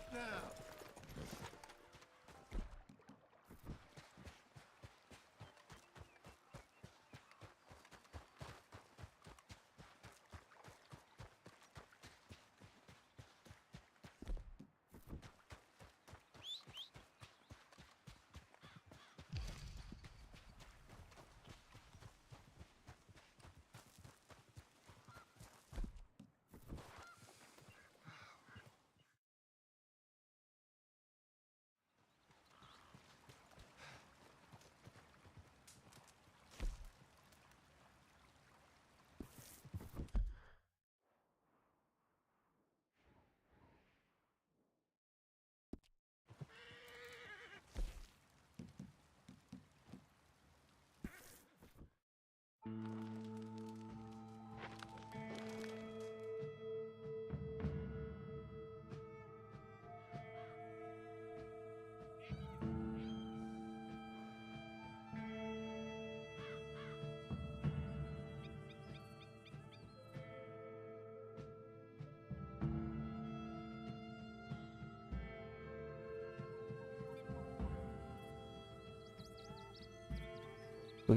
up now.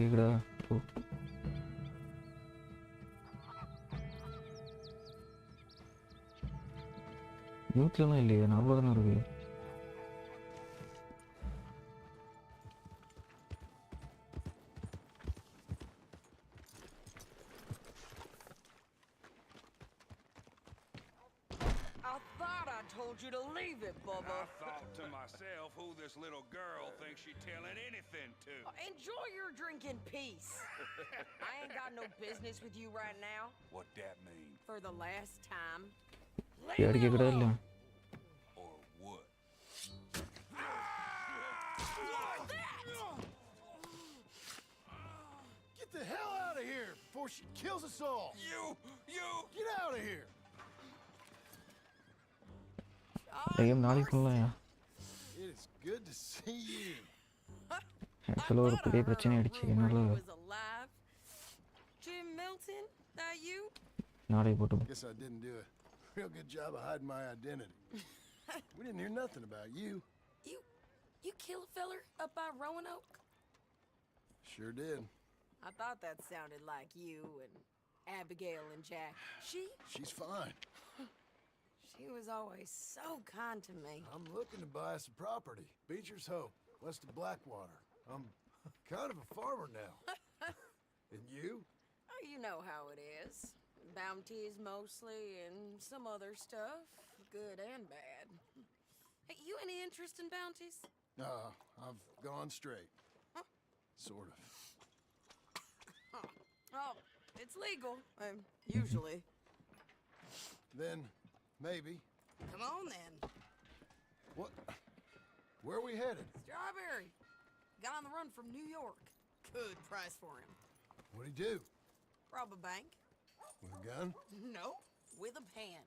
கேக்குதா? ஓ மியூட்லலாம் இல்லையே, நார்மலாக தானே இருக்கு. Told you to leave it, Bubba. I thought to myself, who this little girl thinks she's telling anything to? Enjoy your drink in peace. I ain't got no business with you right now. What that mean? For the last time. யார் கேக்குறா இல்ல? Or what? Get the hell out of here before she kills us all. You! Get out of here. ஐயம் நாளைக்கு சொல்லலாம். It is good to see you. ஆக்சுவலாக ஒரு பெரிய பிரச்சனை ஆயிடுச்சு. என்னால் Jim Milton, that you? நாளைக்கு போட்டு Guess I didn't do a real good job of hiding my identity. We didn't hear nothing about you. You kill a feller up by Roanoke? Sure did. I thought that sounded like you and Abigail and Jack. She's fine. She was always so kind to me. I'm looking to buy some property. Beecher's Hope, west of Blackwater. I'm kind of a farmer now. And you? Oh, you know how it is. Bounties mostly and some other stuff, good and bad. Hey, you any interest in bounties? I've gone straight. Huh? Sort of. Oh, it's legal, usually. Then, maybe. Come on, then. What? Where are we headed? Strawberry. Got on the run from New York. Good price for him. What'd he do? Rob a bank? With a gun? No, with a pen.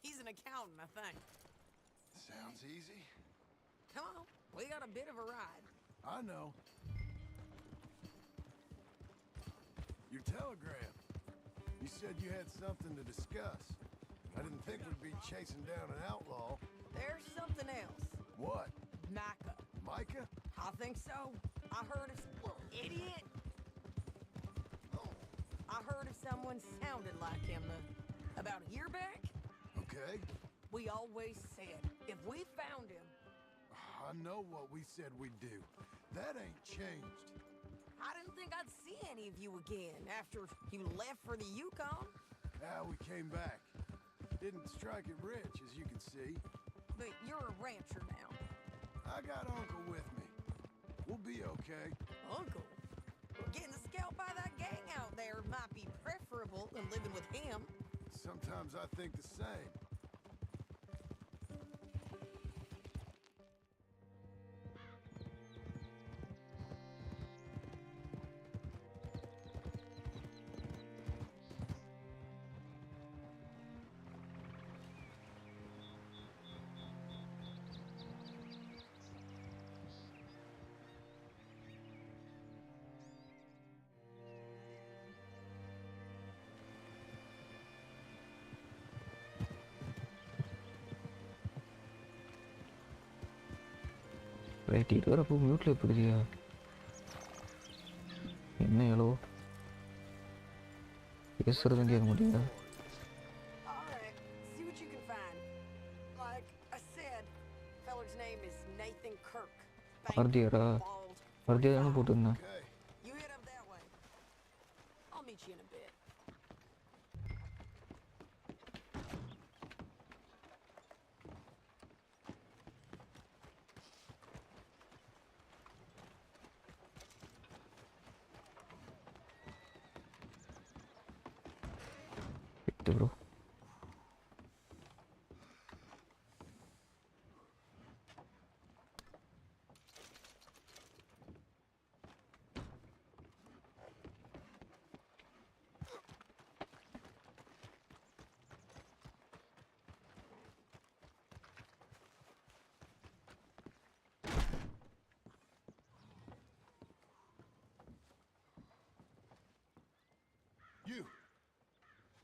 He's an accountant, I think. Sounds easy. Come on, we got a bit of a ride. I know. Your telegram. You said you had something to discuss. I didn't think we'd be chasing down an outlaw. There's something else. What? Micah. Micah? I think so. I heard of... Idiot! I heard of someone sounded like him about a year back. Okay. We always said, if we found him... I know what we said we'd do. That ain't changed. I didn't think I'd see any of you again after you left for the Yukon. We came back. Didn't strike it rich, as you can see. But you're a rancher now. I got Uncle with me. We'll be okay. Uncle? Getting scalped by that gang out there might be preferable than living with him. Sometimes I think the same. Right இது வரப்போ மியூட்டில் போயிடுச்சியா என்ன எவ்வளோ பேசுறதும் கேட்க முடியாது. All right, see what you can find. Like I said, feller's name is Nathan Kirk. ஆர்டிஆரா RDR தானே போட்டுருந்தேன். Okay. You head up that way. I'll meet you in a bit. விட்டு bro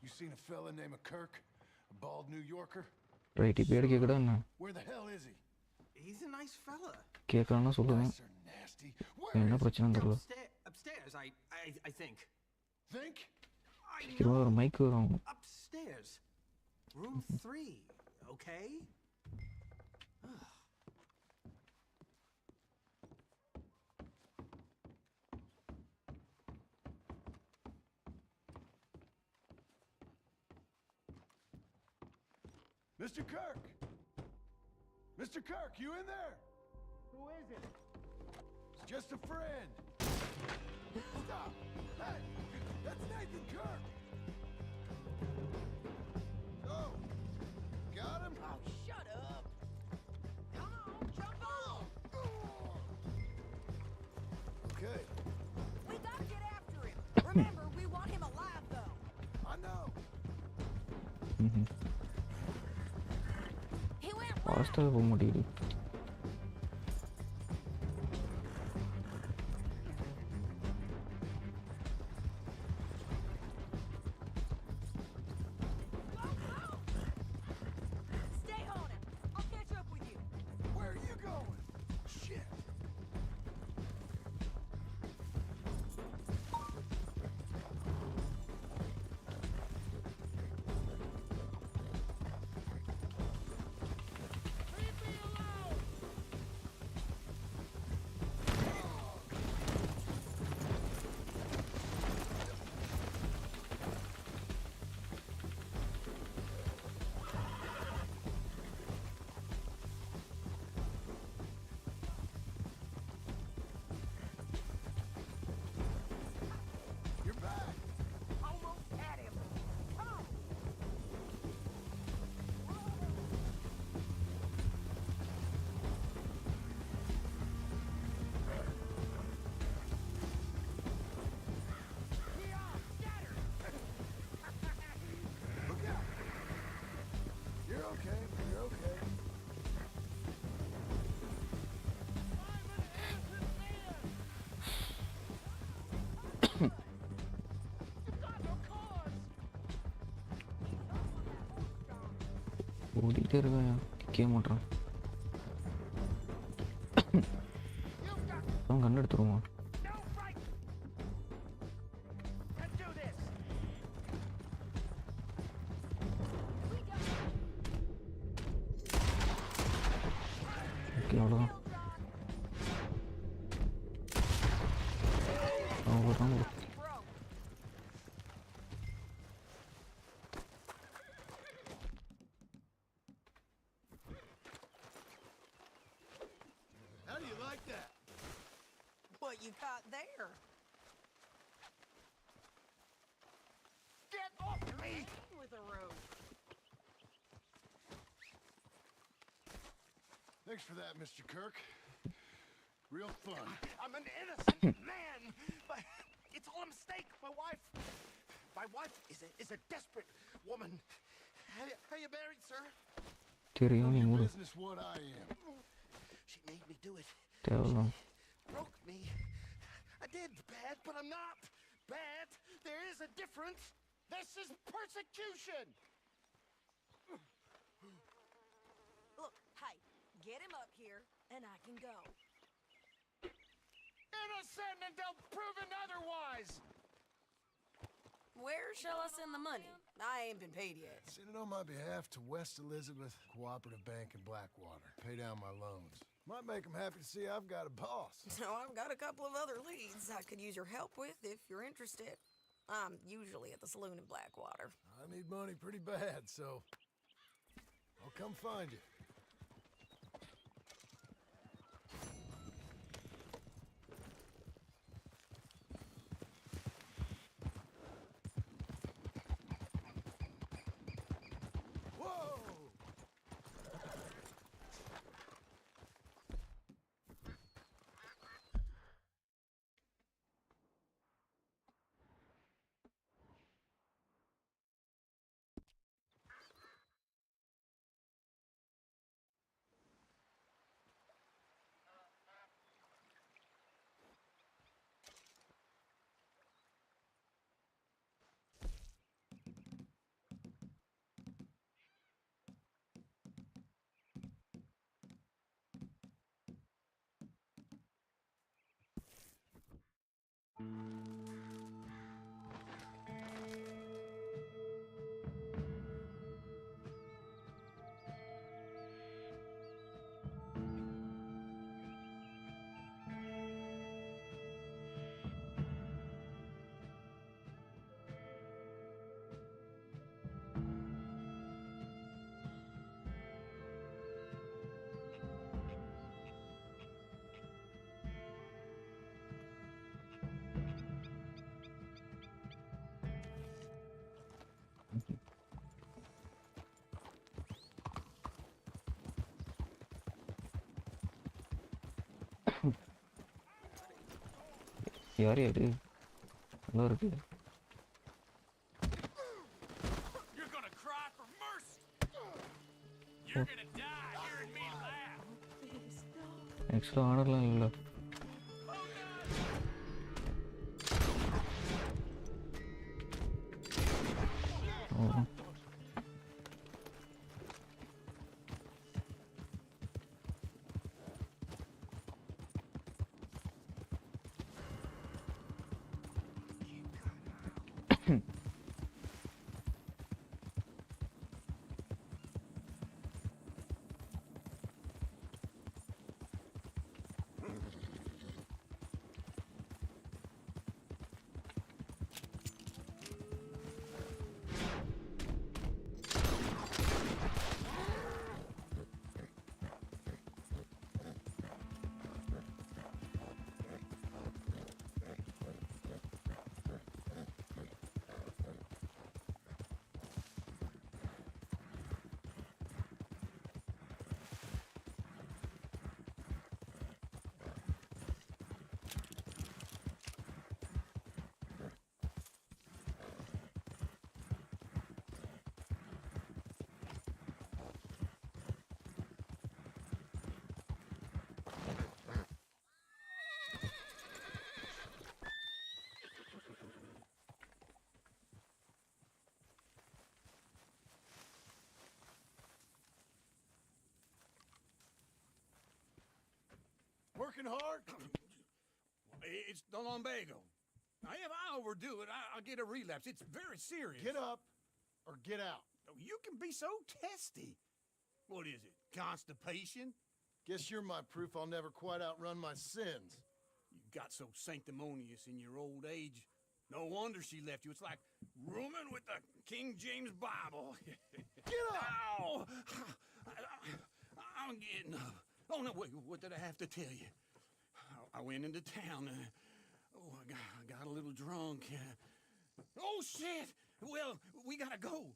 You seen a fella named Kirk? A bald New Yorker? Right இப்போ எடுக்க கூட என்ன Where the hell is he? He's a nice fella. கேட்கலாம்னா சொல்லுவேன். Nice or nasty? Where என்ன is he? பிரச்சனைன்னு தெரியல. Upstairs, I think. Think? I சீக்கிரமாக ஒரு மைக் வரும். Upstairs. Room 3, okay? Mr. Kirk! Mr. Kirk, you in there? Who is it? It's just a friend. Stop! Hey! That's Nathan Kirk! Oh! Got him? Oh, shut up. Come on, jump on. Okay, We gotta get after him. Remember, we want him alive, though. I know. He went right. ஃபாஸ்ட்டாக போக முடியுது. Stay on him. I'll catch up with you. Where are you going? Shit! You're back! Almost had him. Come on. Look out! You're okay, you're okay. ஓடிக்கிட்டே இருக்கேன் நிற்க மாட்டேறான். அவன் கண்ணு எடுத்துருவான். Okay அவ்வளோதான். அவ்வளோதான் bro. Bro. How do you like that? What you got there? Get off me! With a rope. Thanks for that, Mr. Kirk. Real fun. I'm an innocent man, but it's all a mistake. My wife is a desperate woman. How you married, sir? தெரியும் நீ Your mood. business what I am. She made me do it. தேவையில்லாம். Broke me. I did bad, but I'm not bad. There is a difference. This is persecution. Look, hey, get him up here, and I can go. send until proven otherwise. Where shall I send the money? I ain't been paid yet. Send it on my behalf to West Elizabeth Cooperative Bank in Blackwater. Pay down my loans. Might make them happy to see I've got a boss. So I've got a couple of other leads I could use your help with if you're interested. I'm usually at the saloon in Blackwater. I need money pretty bad, so I'll come find you. யார் யாரு நல்லா இருக்கு. You're gonna cry for mercy. You're gonna die hearing me laugh. Extra ஆர்டர்லாம் இல்லை. Oh Working hard? It's the lumbago. Now, if I overdo it, I'll get a relapse. It's very serious. Get up or get out. You can be so testy. What is it? Constipation? Guess you're my proof I'll never quite outrun my sins. You got so sanctimonious in your old age. No wonder she left you. It's like rooming with the King James Bible. Get up! Ow! I'm getting up. Oh, no, wait, what did I have to tell you? I went into town. I got a little drunk. Oh, shit! Well, we gotta go.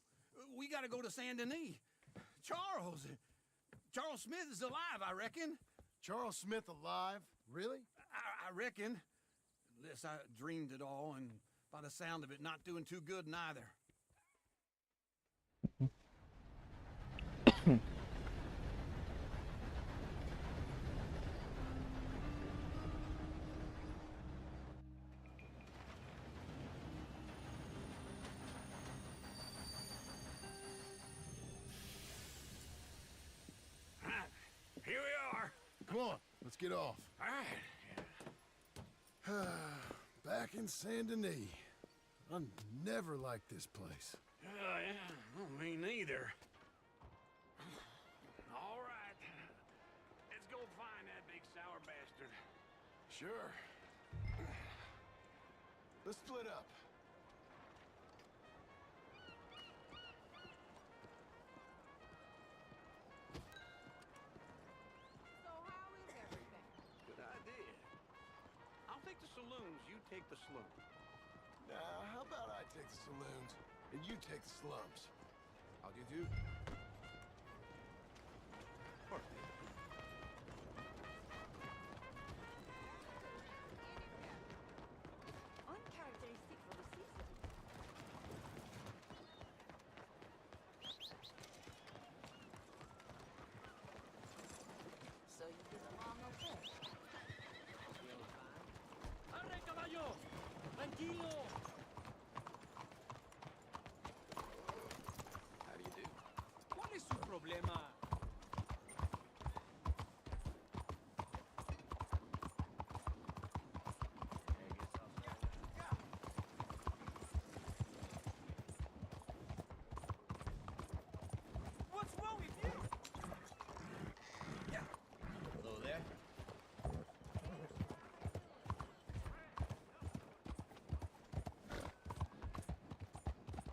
We gotta go to Saint Denis. Charles Smith is alive, I reckon. Charles Smith alive? Really? I reckon. Unless I dreamed it all, and by the sound of it, not doing too good neither. Here we are. Come on, let's get off. All right. Back in Saint Denis. I never liked this place. Yeah, well, me neither. All right. Let's go find that big sour bastard. Sure. Let's split up. So how is everything? Good idea. I'll take the saloons, you take the slum. Now, how about I take the saloons and you take the slums? How'd you do? Uncharacteristic for the season. So you get along okay? Really fine. ¡Arre, caballo! ¡Tranquilo! How do you do? ¿Cuál es su problema? What's wrong with you? Hello there.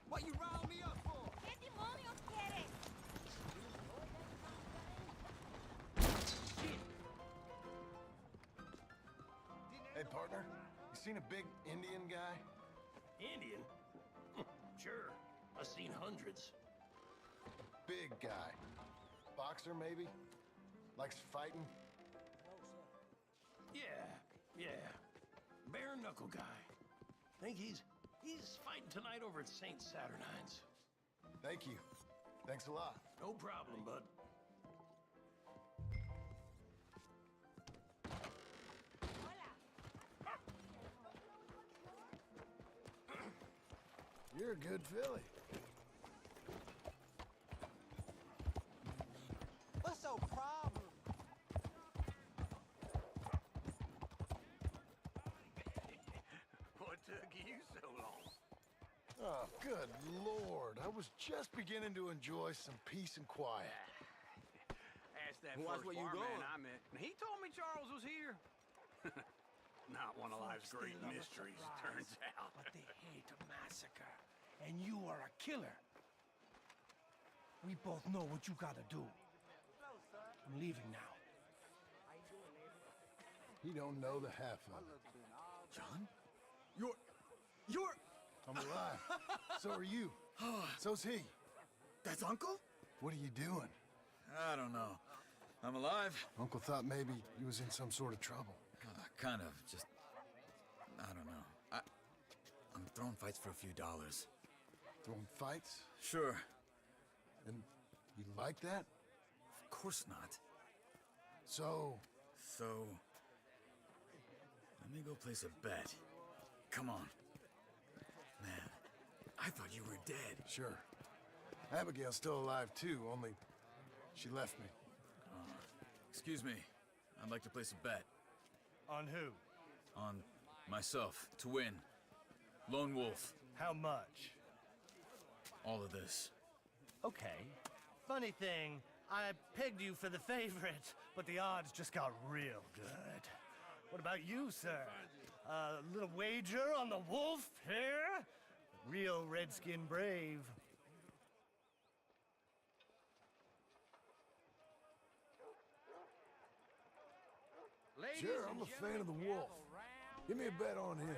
What you rile me up for? ¿Qué demonios quieres? Hey, partner. You seen a big Indian guy? Indian? Sure. I've seen hundreds. Big guy. Boxer, maybe? Likes fighting? Yeah. Bare knuckle guy. Think he's fighting tonight over at St. Saturnine's. Thank you. Thanks a lot. No problem, bud. You're a good filly. What's your problem? What took you so long? Oh, good Lord. I was just beginning to enjoy some peace and quiet. Ask that Watch first where you barman going. I met. He told me Charles was here. Not one of life's great mysteries, turns out. But they hate a massacre. And you are a killer. We both know what you gotta do. I'm leaving now. He don't know the half of it. John? You're... I'm alive. So are you. So's he. That's Uncle? What are you doing? I don't know. I'm alive. Uncle thought maybe you was in some sort of trouble. Kind of. Just... I don't know. I'm throwing fights for a few dollars. Throwing fights? Sure. And you like that? Of course not. So, So... Let me go place a bet. Come on. Man, I thought you were dead. sure. Abigail's still alive too, only she left me. Excuse me. I'd like to place a bet. On who? On myself, to win. Lone Wolf. How much? All of this. Okay. Funny thing, I pegged you for the favorite, but the odds just got real good. What about you, sir? A little wager on the wolf here? Real redskin brave. Ladies Sure, and I'm a fan of the gentlemen, wolf. gather round, Give me a bet on him.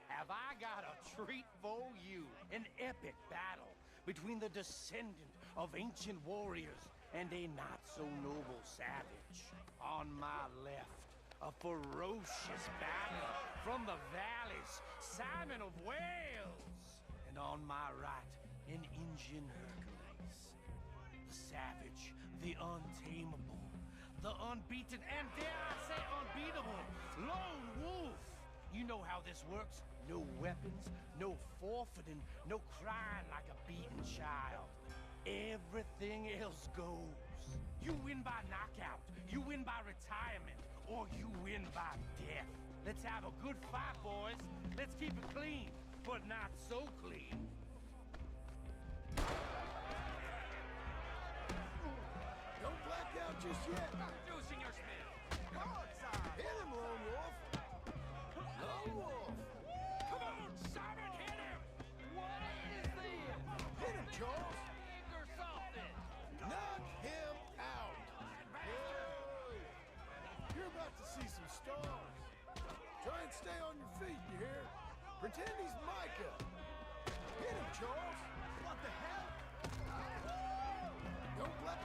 Have I got a treat for you? An epic battle between the descendant of ancient warriors and a not-so-noble savage. On my left, a ferocious battle from the valleys, Simon of Wales. And on my right, an Indian Hercules. The savage, the untamable, the unbeaten, and dare I say unbeatable, Lone Wolf. You know how this works. No weapons, no forfeiting, no crying like a beaten child. Everything else goes. You win by knockout, you win by retirement, or you win by death. Let's have a good fight, boys. Let's keep it clean, but not so clean. Don't black out just yet. Do, Senor Smith. Hit him, Lone Wolf. Lone Wolf. Come on, Simon, hit him! What is this? Hit him, Charles. Or something? Knock him out. Whoa. You're about to see some stars. Try and stay on your feet, you hear? Pretend he's Micah. Hit him, Charles. What the hell? Don't let...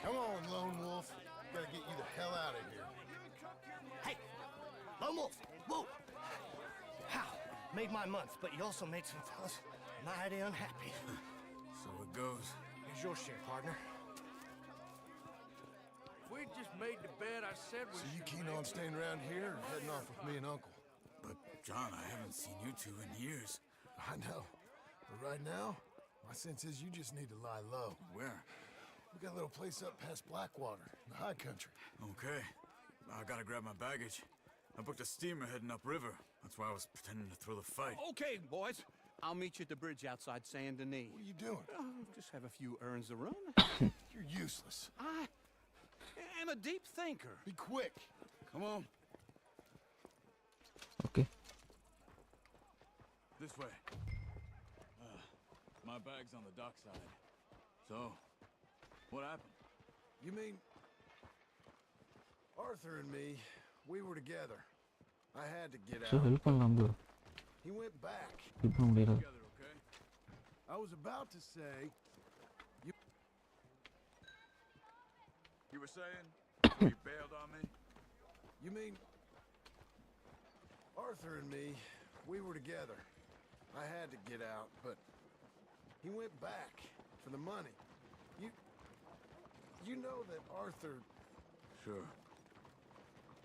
Come on, Lone Wolf. Gotta get you the hell out of here. Hey, Lone Wolf, whoa! How? Made my month, but you also made some fellas mighty unhappy. So it goes. Here's your share, partner. If we just made the bed I said we So you should keen on staying around here or heading off with me and Uncle? But, John, I haven't seen you two in years. I know. But right now, my sense is you just need to lie low. Where? We got a little place up past Blackwater, in the high country. Okay. I gotta grab my baggage. I booked a steamer heading upriver. That's why I was pretending to throw the fight. Okay, boys. I'll meet you at the bridge outside Saint Denis. What are you doing? Just have a few errands to run. You're useless. I am a deep thinker. Be quick. Come on. Okay. This way. My bag's on the dockside. So, what happened? You mean... Arthur and me, we were together. I had to get so out. Help பண்ணலாம் bro He went back. Help பண்ண முடியாது Together, okay? I was about to say... You were saying? You bailed on me? You mean... Arthur and me, we were together. I had to get out, but... He went back for the money. You know that Arthur... Sure.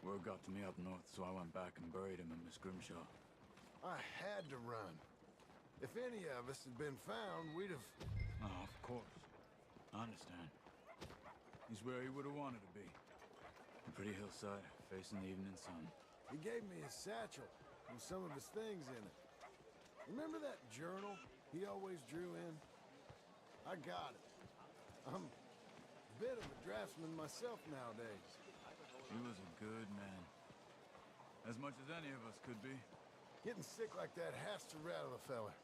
Word got to me up north, so I went back and buried him in Miss Grimshaw. I had to run. If any of us had been found, we'd have... Oh, of course. I understand. He's where he would have wanted to be. A pretty hillside, facing the evening sun. He gave me his satchel with some of his things in it. Remember that journal he always drew in? I got it. I'm a bit of a draftsman myself nowadays. He was a good man. As much as any of us could be. Getting sick like that has to rattle a fella.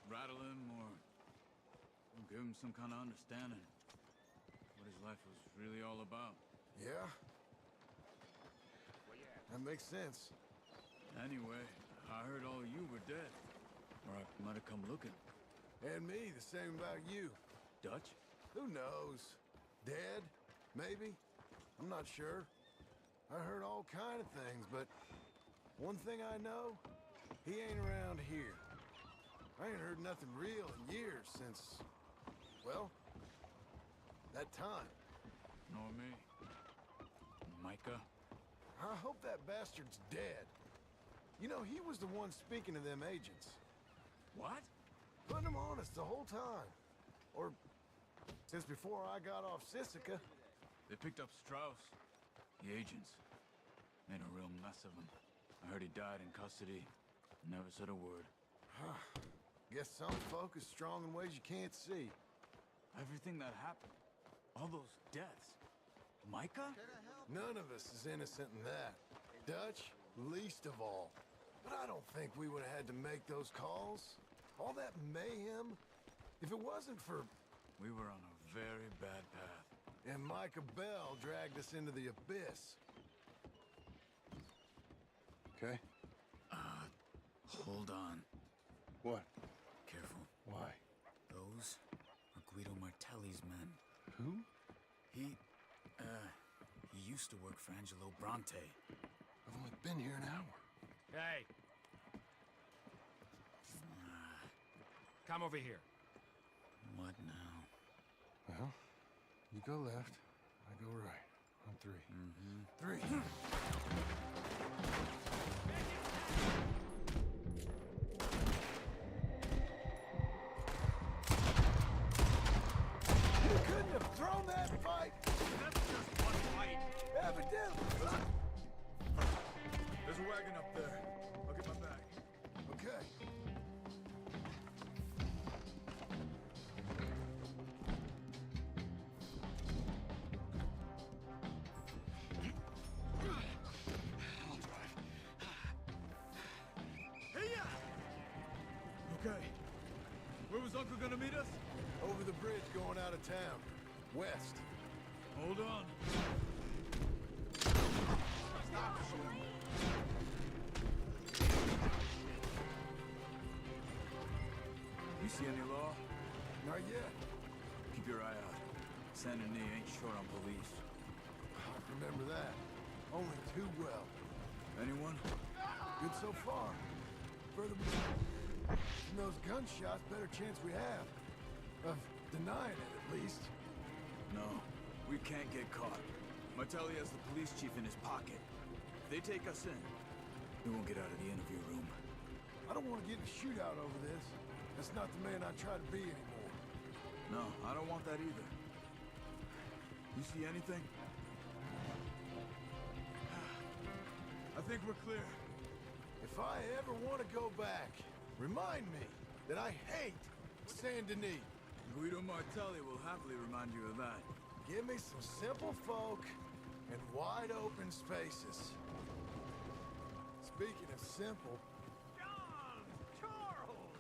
Rattle him or give him some kind of understanding. What his life was really all about. Yeah? That makes sense. Anyway, I heard all you were dead. Or I might have come looking. And me, the same about you. Dutch? Who knows? Dead? Maybe? I'm not sure. I heard all kind of things, but one thing I know, he ain't around here. I ain't heard nothing real in years since, well, that time. Nor me. Micah? I hope that bastard's dead. You know, he was the one speaking to them agents. What? Putting them on us the whole time. Or since before I got off Sisika. They picked up Strauss. The agents. Made a real mess of him. I heard he died in custody. Never said a word. Guess some folk is strong in ways you can't see. Everything that happened. All those deaths. Micah? None of us is innocent in that. Dutch, least of all. But I don't think we would have had to make those calls. All that mayhem. If it wasn't for... We were on a very bad path. And Micah Bell dragged us into the abyss. Okay? Hold on. What? Careful. Why? Those are Guido Martelli's men. Who? He used to work for Angelo Bronte. I've only been here an hour. Hey. Come over here. What now? Well, you go left, I go right. On three. Mm-hmm. Three. You couldn't have thrown wagon up there. I'll get my bag. Okay. Okay. Where was Uncle gonna meet us? Over the bridge going out of town. West. Hold on. You see any law? Not yet. Keep your eye out. Saint Denis ain't short on police. I remember that. Only too well. Anyone? Good so far. Further from those gunshots, better chance we have. Of denying it, at least. No, we can't get caught. Martelli has the police chief in his pocket. If they take us in, we won't get out of the interview room. I don't want to get in a shootout over this. That's not the man I try to be anymore. No, I don't want that either. You see anything? I think we're clear. If I ever want to go back, remind me that I hate Saint Denis. Guido Martelli will happily remind you of that. Give me some simple folk and wide open spaces. Speaking of simple, John! Charles!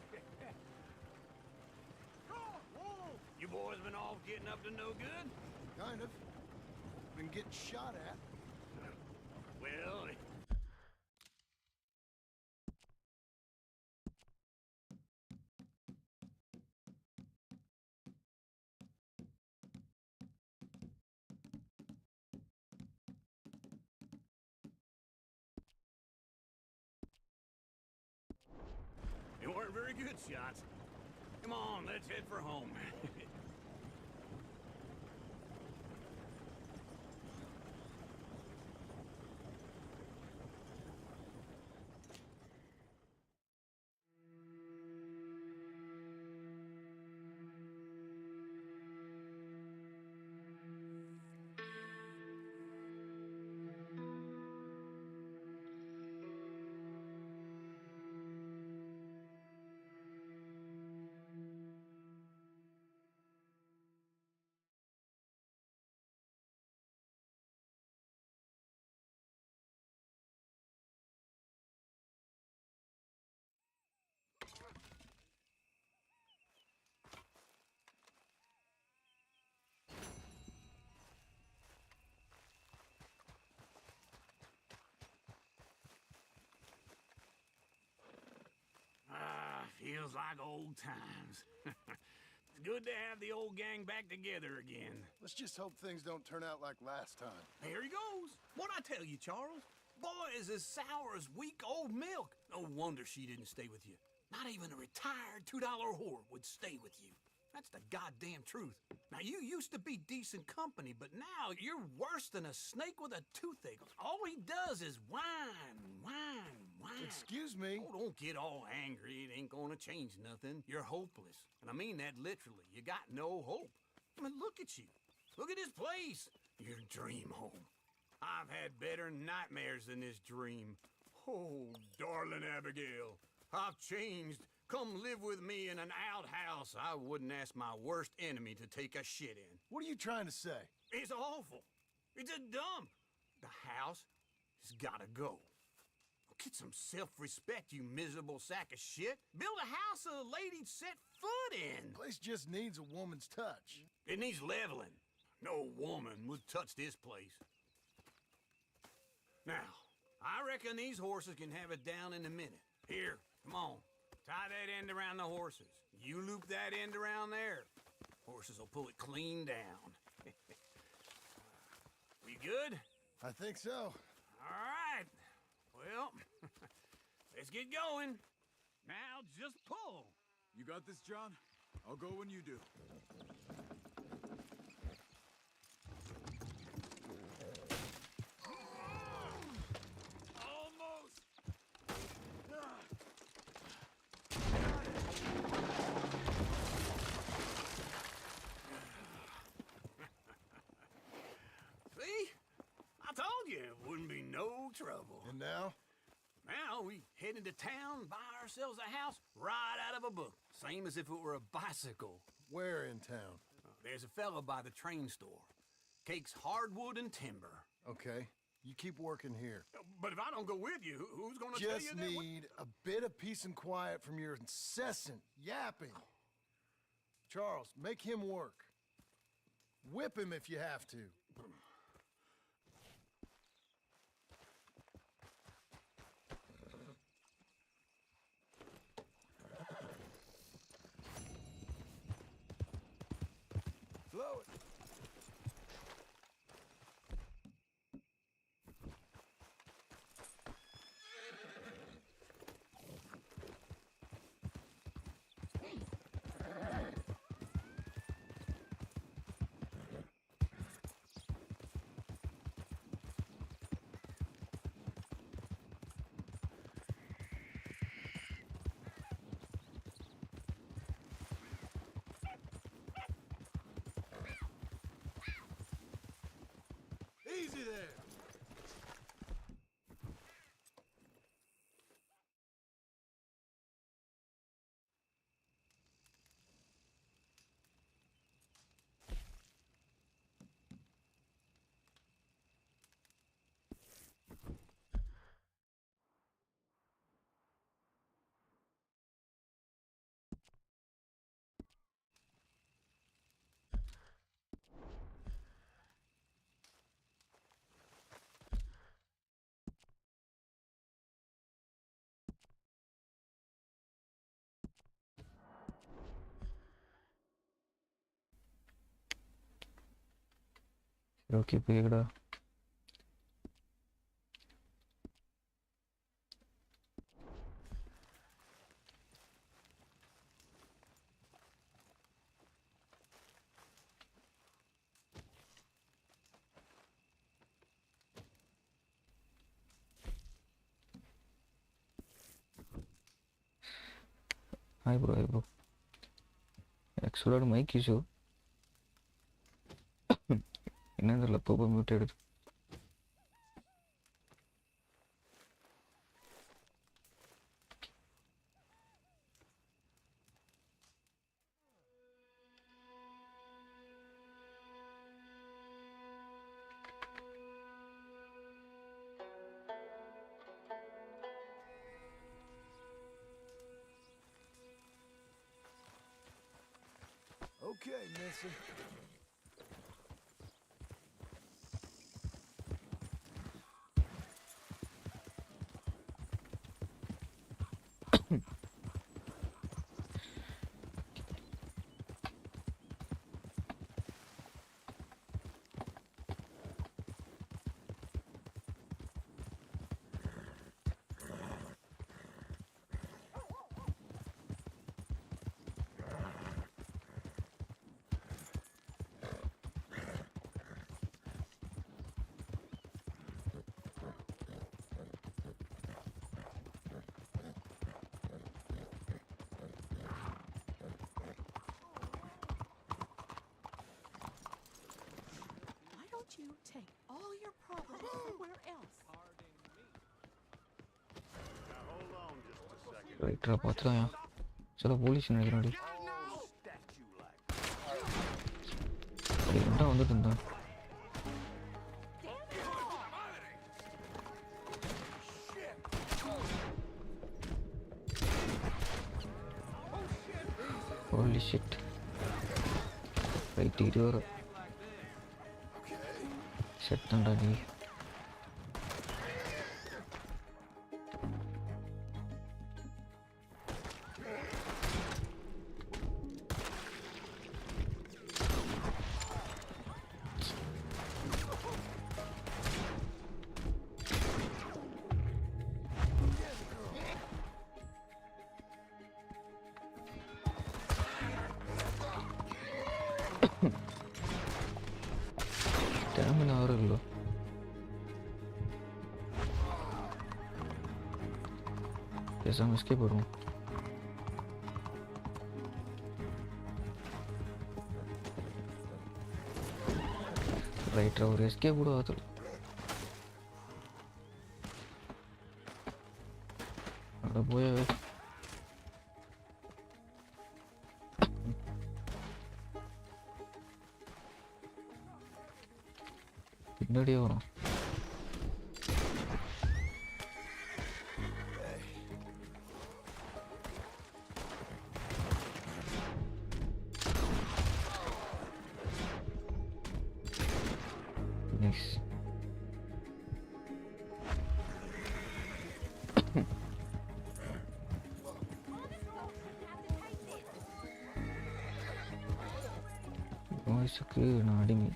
Whoa! You boys been off getting up to no good? kind of. Been getting shot at. Well, they weren't very good shots. Come on, let's head for home. Feels like old times. It's good to have the old gang back together again. Let's just hope things don't turn out like last time. Here he goes. What'd I tell you, Charles? Boy is as sour as week-old milk. No wonder she didn't stay with you. Not even a retired $2 whore would stay with you. That's the goddamn truth. Now, you used to be decent company, but now you're worse than a snake with a toothache. All he does is whine, whine, whine. Excuse me? Oh, don't get all angry. It ain't gonna change nothing. You're hopeless. And I mean that literally. You got no hope. I mean, look at you. Look at this place. Your dream home. I've had better nightmares than this dream. Oh, darling Abigail, I've changed. Come live with me in an outhouse I wouldn't ask my worst enemy to take a shit in. What are you trying to say? It's awful. It's a dump. The house has gotta go. Get some self-respect, you miserable sack of shit. Build a house a lady'd set foot in. The place just needs a woman's touch. It needs leveling. No woman would touch this place. Now, I reckon these horses can have it down in a minute. Here, come on. Tie that end around the horses. You loop that end around there. Horses will pull it clean down. We good? I think so. All right. Well, let's get going. Now just pull. You got this, John? I'll go when you do. Almost. See? I told you it wouldn't be no trouble. And now, heading to town, buy ourselves a house right out of a book. Same as if it were a bicycle. Where in town? There's a fella by the train store. Cakes hardwood and timber. Okay, you keep working here. But if I don't go with you, who's gonna tell you Just that? need a bit of peace and quiet from your incessant yapping. Charles, make him work. Whip him if you have to. Blow it. Easy there. Okay போய்டா. Hi bro. Actually mic issue. என்னதுல போப்போ mute எடுத்து Okay, Missy. You take all your problems somewhere else. Now hold on just a second. ரைட்டரா பாத்துறாயா चलो police நினைக்கிறேன்டி என்ன வந்துட்டு இருந்தான் holy shit right இது வர செத்தண்டா நீ Stamina ஆறல்ல பேசாம எஸ்கேப் வரும் ரைட் ஒரு எஸ்கேப் கூட ஆகல போய் பின்னாடியே வரும். Nice. வாய்ஸுக்கு நான் அடிமை.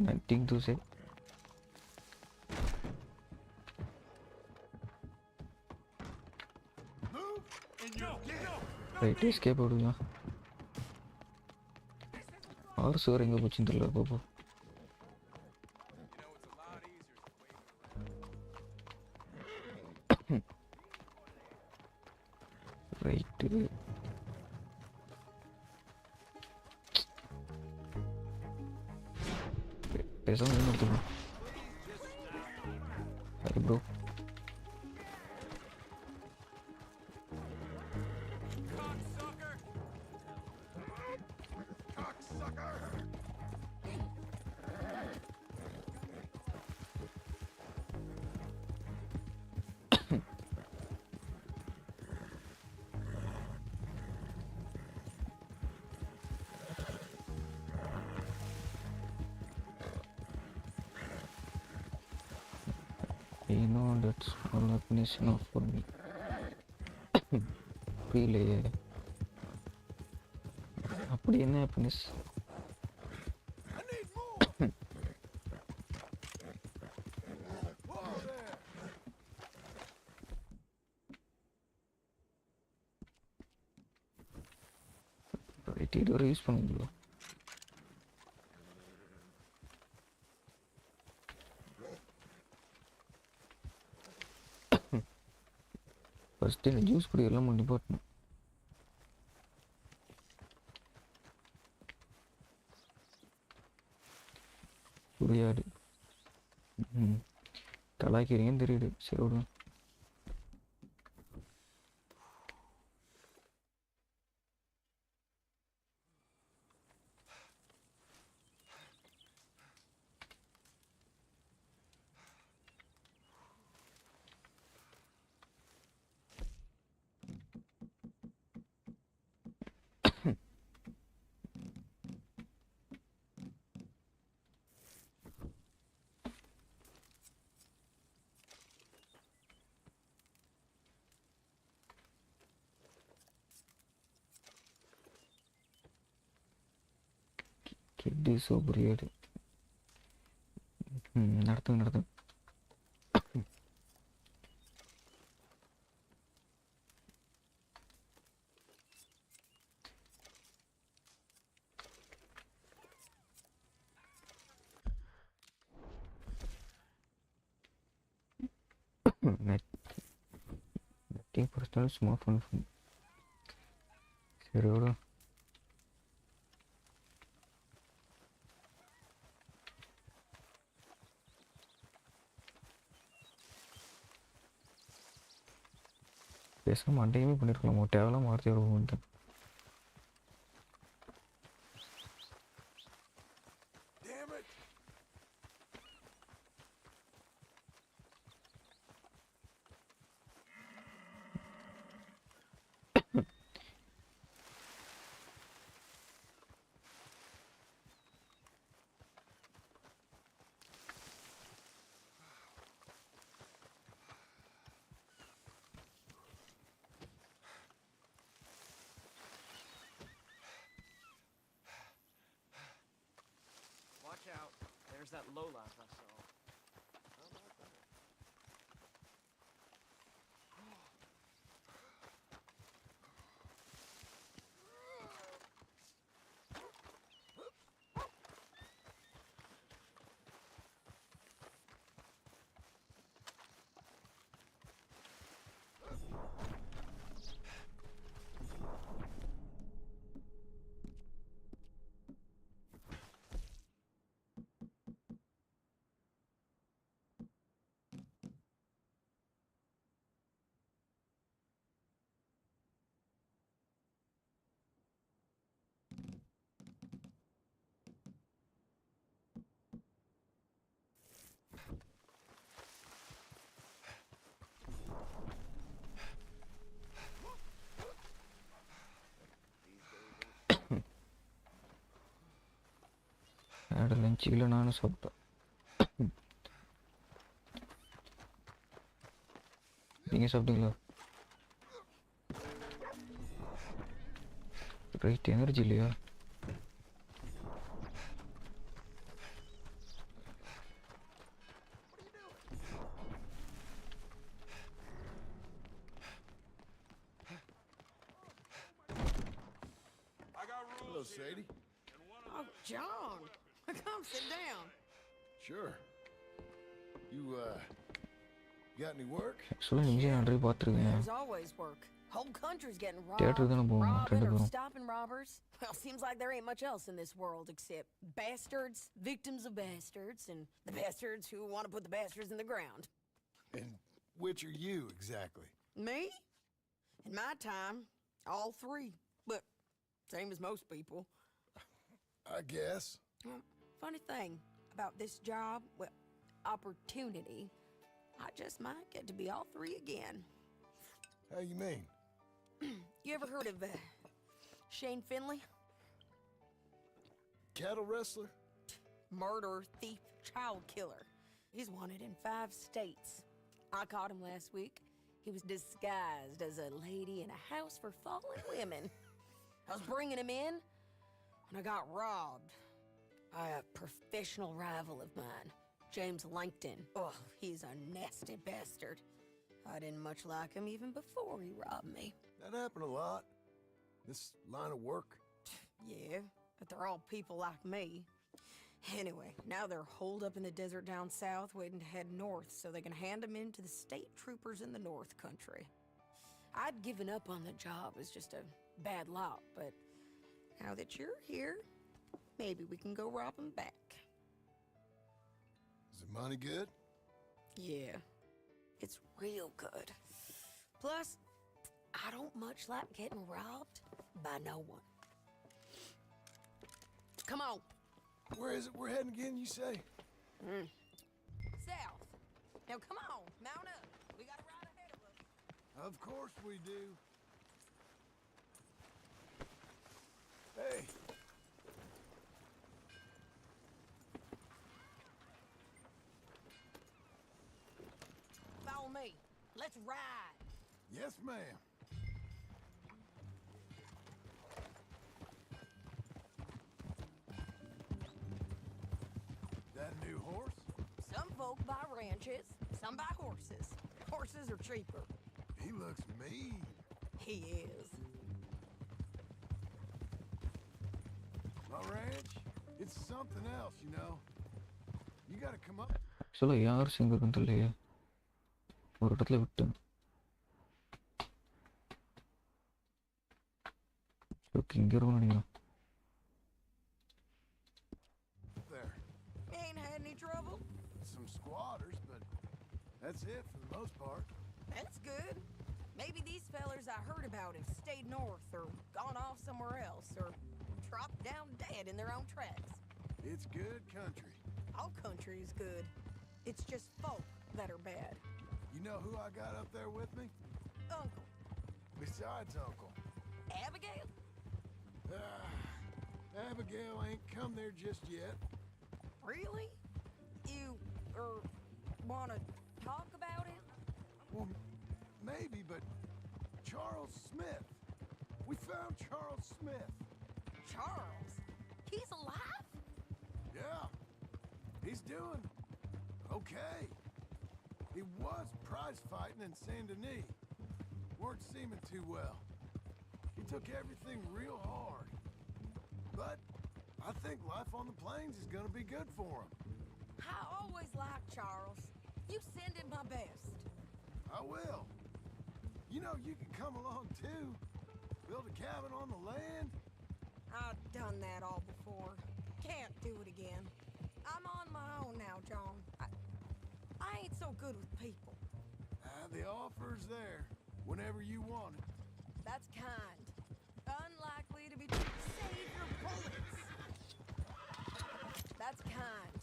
Nothing to say. Right escape ஆடுவா. ஆறு சுவர் எங்கே போச்சுன்னு தெரியல. பாப்போ ரைட்டு பேசாம எடுத்துக்கணும். சரி bro. You know that's all happiness enough for me. Really? அப்படி என்ன ஹாப்பினஸ்? ரைட் ஒரு யூஸ் பண்ணுங்களோ? ஃபஸ்ட்டு இந்த ஜூஸ் குடியெல்லாம் பண்ணி போட்டணும். புரியாது. கலாய்க்கிறீங்கன்னு தெரியுது. சரி விடுங்க. கிட் இஸ் ஸோ புரியாது. நடத்துங்க. நத்திங் பர்சனல், சும்மா ஃபன். சரி விடு. பேசாம மண்டையுமே பண்ணியிருக்கலாம். தேவையில்லாம் மாற்றி வருவோம். Out. There's that Lola I saw. சில்ல நானும் சாப்பிட்டேன். நீங்கள் சாப்பிட்டீங்களா? ரைட், எனர்ஜி இல்லையா? Hello, Sadie. Oh, John. Come sit down. Sure. You, got any work? சொல்ல நிமிஷம் நான் ட்ரைவ் பார்த்துருக்கேன். There's always work. Whole country's getting robbed. தியேட்டருக்கு தானே போவோம் Robbing 2 or பேரும். stopping robbers. Well, seems like there ain't much else in this world except bastards, victims of bastards, and the bastards who want to put the bastards in the ground. And which are you, exactly? Me? In my time, all three. But same as most people. I guess. Funny thing about this job, well, opportunity, I just might get to be all three again. How you mean? You ever heard of Shane Finley? Cattle wrestler? Murderer, thief, child killer. He's wanted in 5 states. I caught him last week. He was disguised as a lady in a house for fallen women. I was bringing him in, and I got robbed by a professional rival of mine, James Langton. Oh, he's a nasty bastard. I didn't much like him even before he robbed me. That happened a lot. This line of work. Yeah, but they're all people like me. Anyway, now they're holed up in the desert down south waiting to head north so they can hand them in to the state troopers in the north country. I'd given up on the job as just a bad lot, but now that you're here, maybe we can go rob them back. Is the money good? Yeah, it's real good. Plus, I don't much like getting robbed by no one. Come on. Where is it we're heading again, you say? South. Now come on, mount up. We got a ride ahead of us. Of course we do. Hey. Follow me. Let's ride. Yes, ma'am. That new horse? Some folk buy ranches, some buy horses. Horses are cheaper. He looks mean. He is. My ranch, it's something else, you know. You gotta come up. சொல்ல யார் எங்கே இருக்குன்னு தெரியலையே. ஒரு இடத்துல விட்டேன். Okay, இங்கே இருக்கும்னு நினைக்கிறேன். There. Ain't had any trouble? Some squatters, but that's it for the most part. That's good. Maybe these fellers I heard about have stayed north or gone off somewhere else or dropped down dead in their own tracks. It's good country. All country is good. It's just folk that are bad. You know who I got up there with me? Uncle. Besides Uncle. Abigail? Abigail ain't come there just yet. Really? You, wanna talk about it? Well, maybe, but Charles Smith. We found Charles Smith. Charles? He's alive? Yeah. He's doing okay. He was prize fighting in Saint Denis. Weren't seeming too well. He took everything real hard. But I think life on the plains is gonna be good for him. I always liked Charles. You send him my best. I will. You know, you can come along too. Build a cabin on the land. I've done that all before. Can't do it again. I'm on my own now, John. I ain't so good with people. The offer's there whenever you want it. That's kind. Unlikely to be... Save your bullets! That's kind.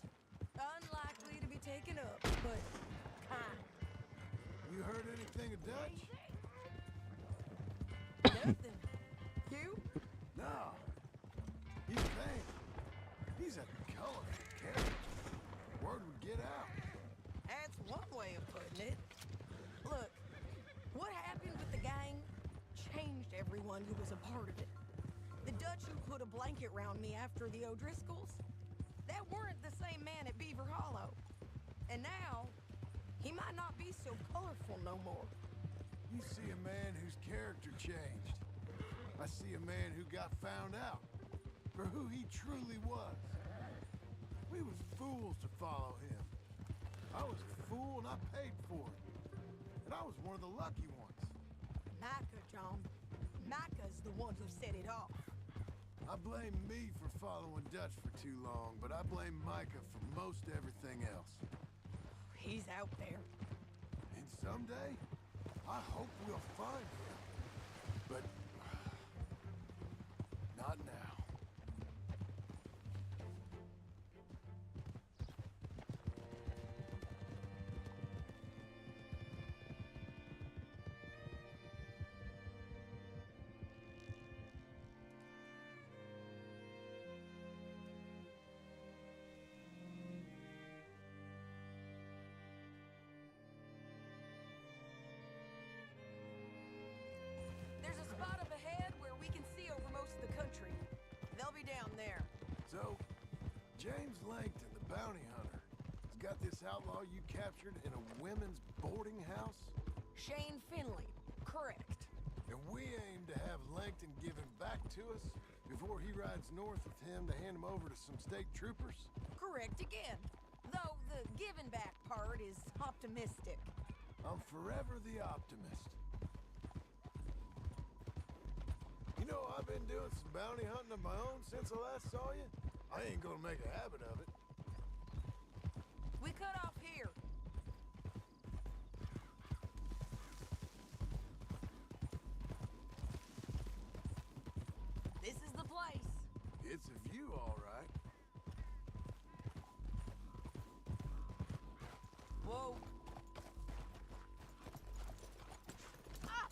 Unlikely to be taken up, but kind. You heard anything of Dutch? Nothing. You? No. He's vain. He's a colorful character. everyone who was a part of it. The Dutch who put a blanket round me after the O'Driscolls, that weren't the same man at Beaver Hollow. And now, he might not be so colorful no more. You see a man whose character changed. I see a man who got found out for who he truly was. We was fools to follow him. I was a fool and I paid for it. And I was one of the lucky ones. Micah, John. Micah's the one who set it off. I blame me for following Dutch for too long, but I blame Micah for most everything else. He's out there. And someday, I hope we'll find him. But not now. There's a spot up ahead where we can see over most of the country. They'll be down there. So, James Langton, the bounty hunter, has got this outlaw you captured in a women's boarding house? Shane Finley, correct. And we aim to have Langton give him back to us before he rides north with him to hand him over to some state troopers? Correct again. Though the giving back part is optimistic. I'm forever the optimist. You know, I've been doing some bounty hunting of my own since I last saw you. I ain't gonna make a habit of it. We cut off here. This is the place. It's a view, all right. Whoa.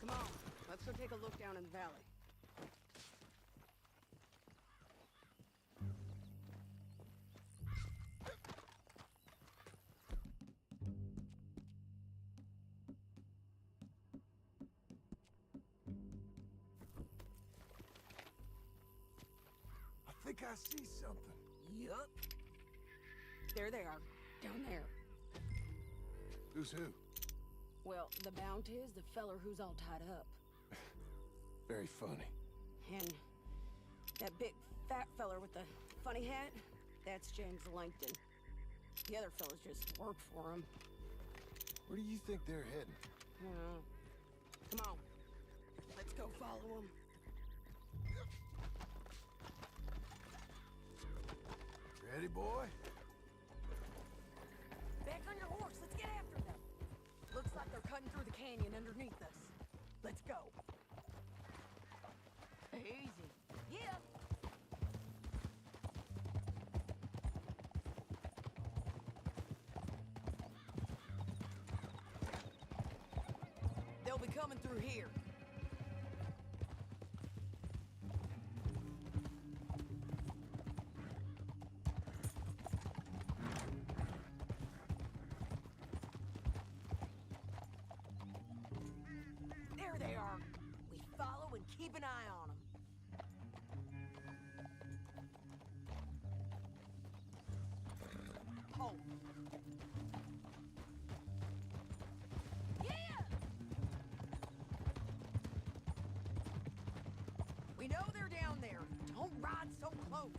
Come on, let's go take a look down in the valley. I think I see something. Yup. There they are, down there. Who's who? Well, the bounty is the feller who's all tied up. Very funny. And that big fat feller with the funny hat, that's James Langton. The other fellas just work for him. Where do you think they're heading? Come on. Let's go follow them. Ready, boy? Back on your horse. Let's get after them. Looks like they're cutting through the canyon underneath us. Let's go. Easy. Yeah. They'll be coming through here. There they are. We follow and keep an eye on them. Oh. Yeah! We know they're down there. Don't ride so close.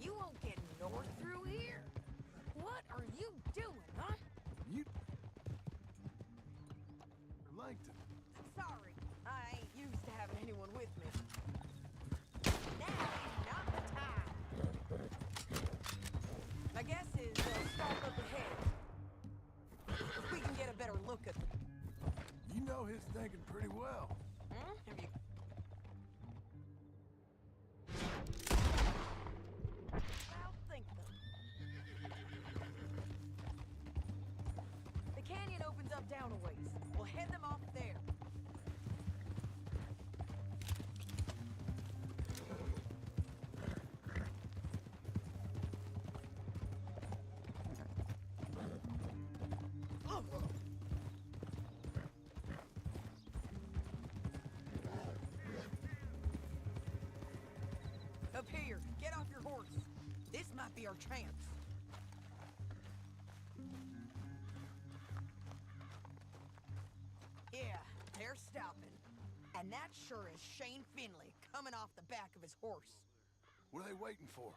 You won't get north through here. What are you doing, huh? You... Langton. Sorry, I ain't used to having anyone with me. Now's not the time. My guess is they'll stop up ahead. We can get a better look at them. You know his thinking pretty well. Have you... Outthink them. The canyon opens up down a ways. We'll head them off there. might be our chance. Yeah, they're stopping. And that sure is Shane Finley coming off the back of his horse. What are they waiting for?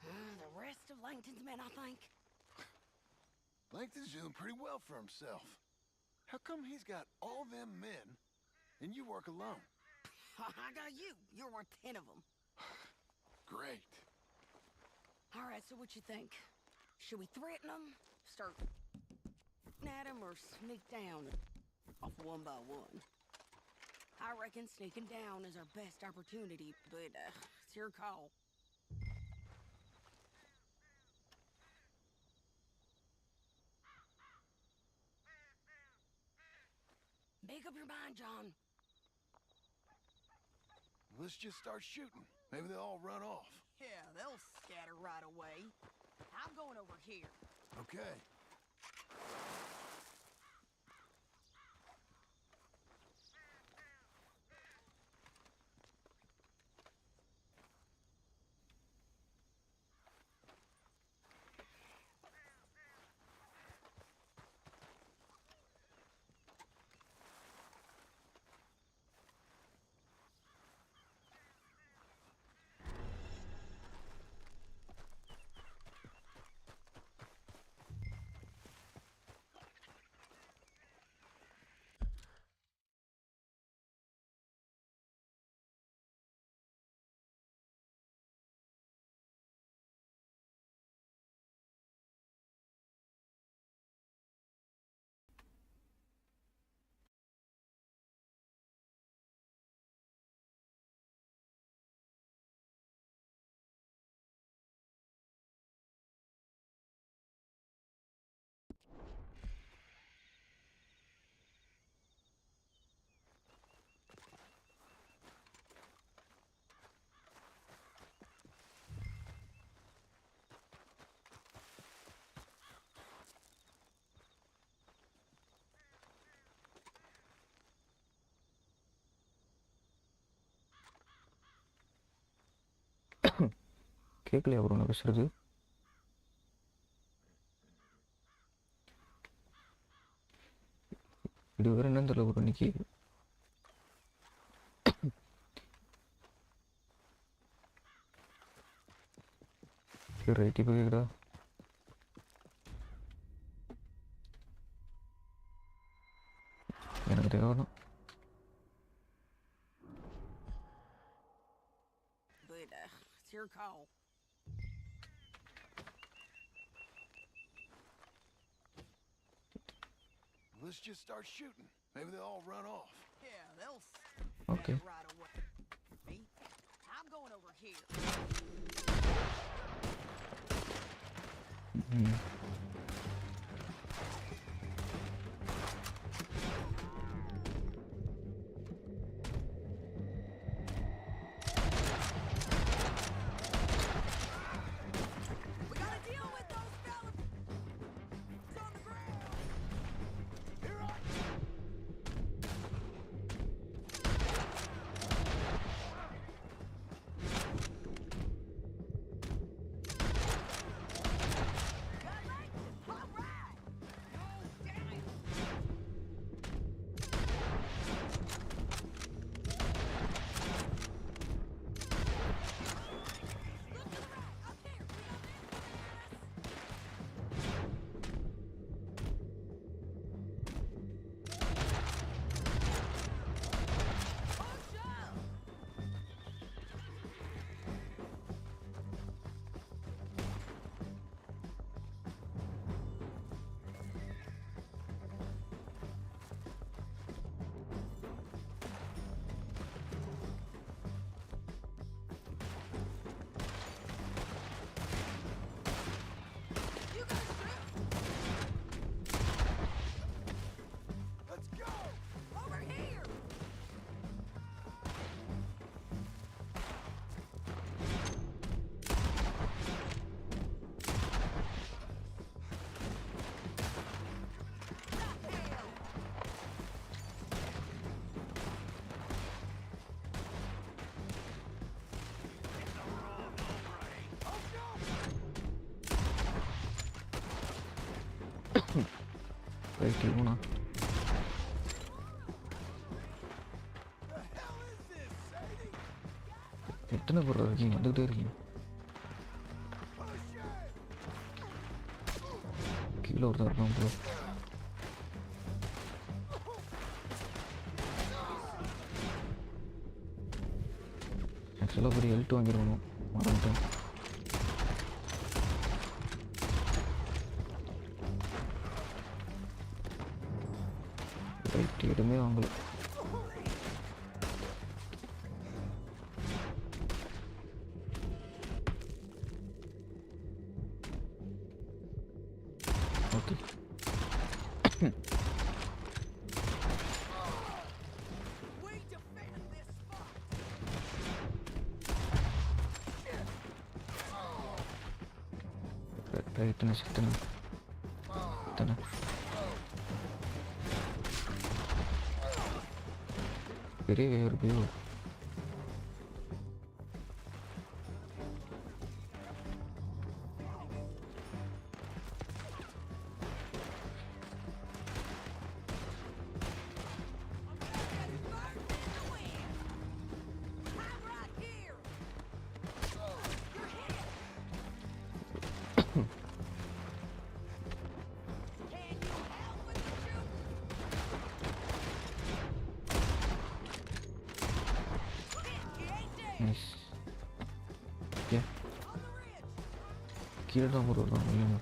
The rest of Langton's men, I think. Langton's doing pretty well for himself. How come he's got all them men, and you work alone? I got you. You're worth 10 of them. Great. All right, so what you think? Should we threaten them, start at them, or sneak down off one by one? I reckon sneaking down is our best opportunity, but it's your call. Make up your mind, John. Let's just start shooting. Maybe they'll all run off. Yeah, they'll scatter right away. I'm going over here. Okay. கேட்கலையா bro நான் பேசுறது? இது வேறு என்னன்னு தெரியல bro இன்னைக்கு. Right இப்போ கேட்குதா? எனக்கு தேவைதான். But it's your call. Let's just start shooting. Maybe they'll all run off. Yeah, they'll Okay. scatter right away. I'm going over here. We gotta deal with those fellas on the ground. Here I Got right இவனா எத்தனை பேர் இருக்கீங்க வந்துக்கிட்டே இருக்கீங்க கீழே ஒருத்தர் இருக்கான் bro ஆக்சுவலாக பெரிய L2 வாங்கிருக்கணும் மறந்துட்டேன் ரைட் எதுவுமே வாங்கலை ஓகே ரைட்டுன்னு சித்தனை சித்தனை பெரிய ஒரு வியூ நைஸ் ஓகே கீழே தான் போடுறோம் இல்லைங்க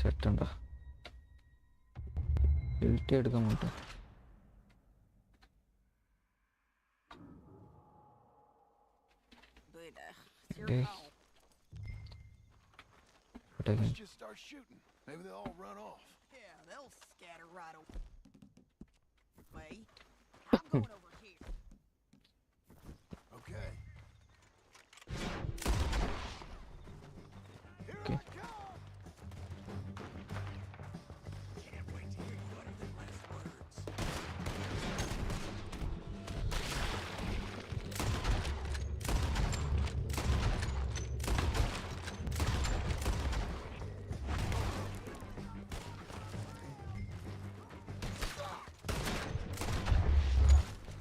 செட்டண்டா ஹெல்த்தே எடுக்க மாட்டேன் டேய் Let's just start shooting. Maybe they'll all run off. Yeah, they'll scatter right away. I'm going over here. Okay. Here Okay. I come. Can't wait to hear you utter them last words.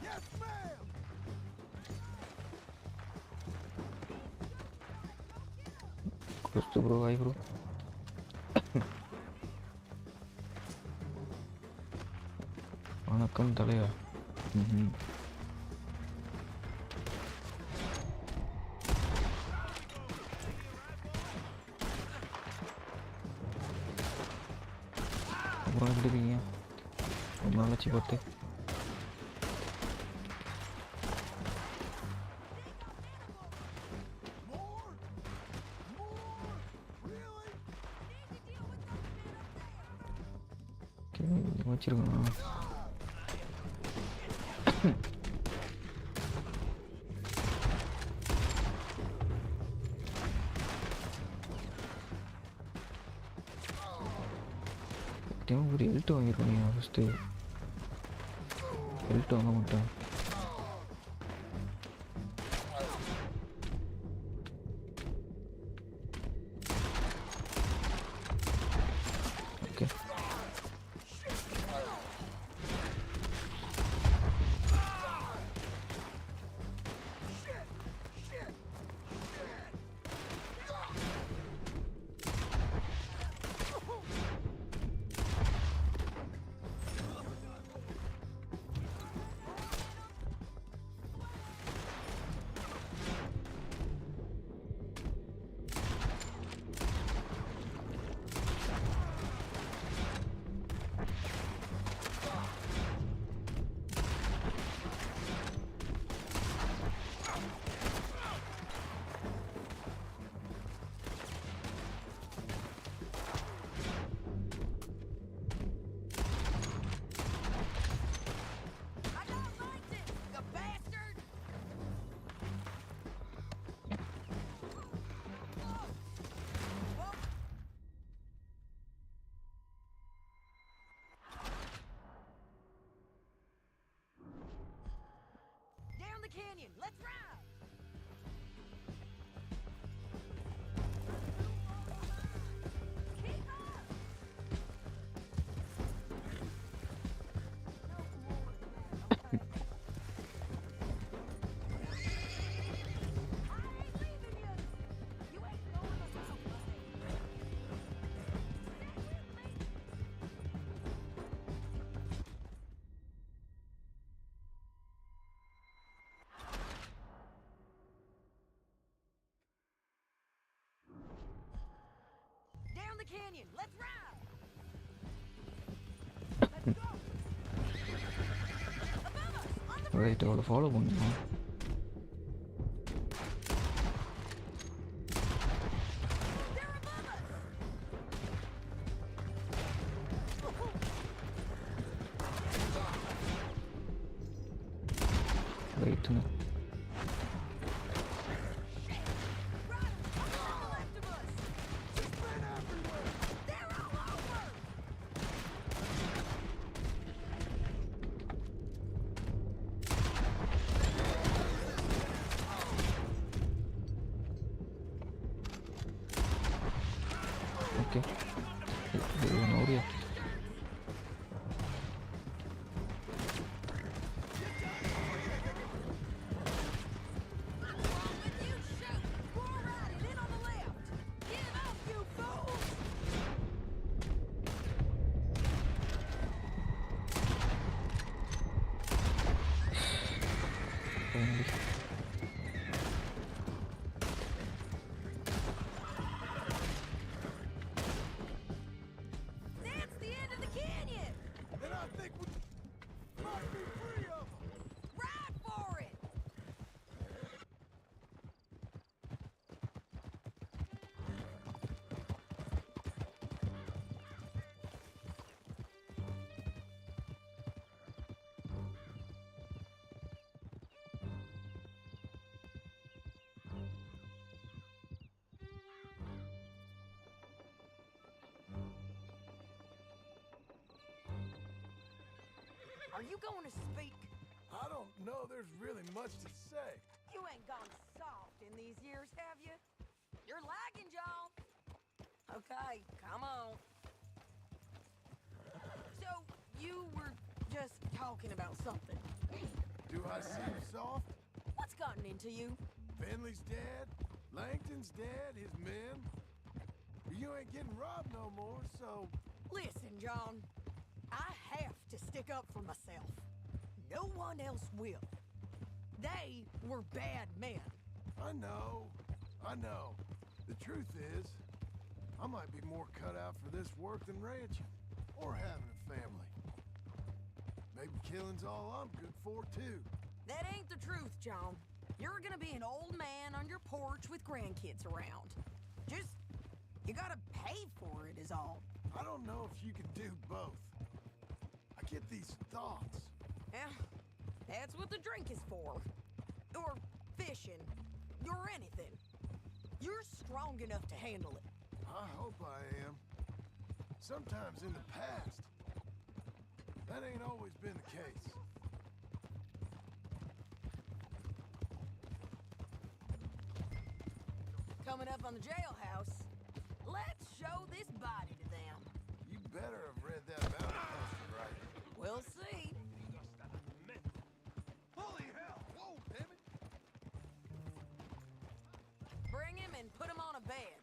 Yes, ma'am. குஸ்து bro hi bro வணக்கம் தலையா ம் அப்புறம் எப்படி இருக்கீங்க ரொம்ப நாளாச்சு பார்த்து More? More? Really? வச்சிருக்கோம் ஒரு L2 வாங்கிருக்கோம் நீங்கள் ஃபஸ்ட்டு L2 வாங்க மாட்டேன் okay canyon. Let's ride. canyon. Let's ride. Right அவளை ஃபாலோ பண்ணுமா? ரைட்டுங்க. ஓகே ஓடியா? That's the end of the canyon. And I think we might be free of them. Ride for it. Are you going to speak? I don't know there's really much to say. You ain't gone soft in these years, have you? You're lagging, John. Okay, come on. So, you were just talking about something. Do I seem soft? What's gotten into you? Finley's dead. Langton's dead. His men. You ain't getting robbed no more, so... Listen, John. I have to stick up for myself. No one else will. They were bad men. I know. The truth is, I might be more cut out for this work than ranching. Or having a family. Maybe killing's all I'm good for, too. That ain't the truth, John. You're gonna be an old man on your porch with grandkids around. Just, you gotta pay for it is all. I don't know if you can do both. I get these thoughts. Yeah, that's what the drink is for. Or fishing. Or anything. You're strong enough to handle it. I hope I am. Sometimes in the past, that ain't always been the case. Coming up on the jailhouse, let's show this body to them. You better have read that bounty poster right. We'll see. Holy hell! Whoa, damn it! Bring him and put him on a bed.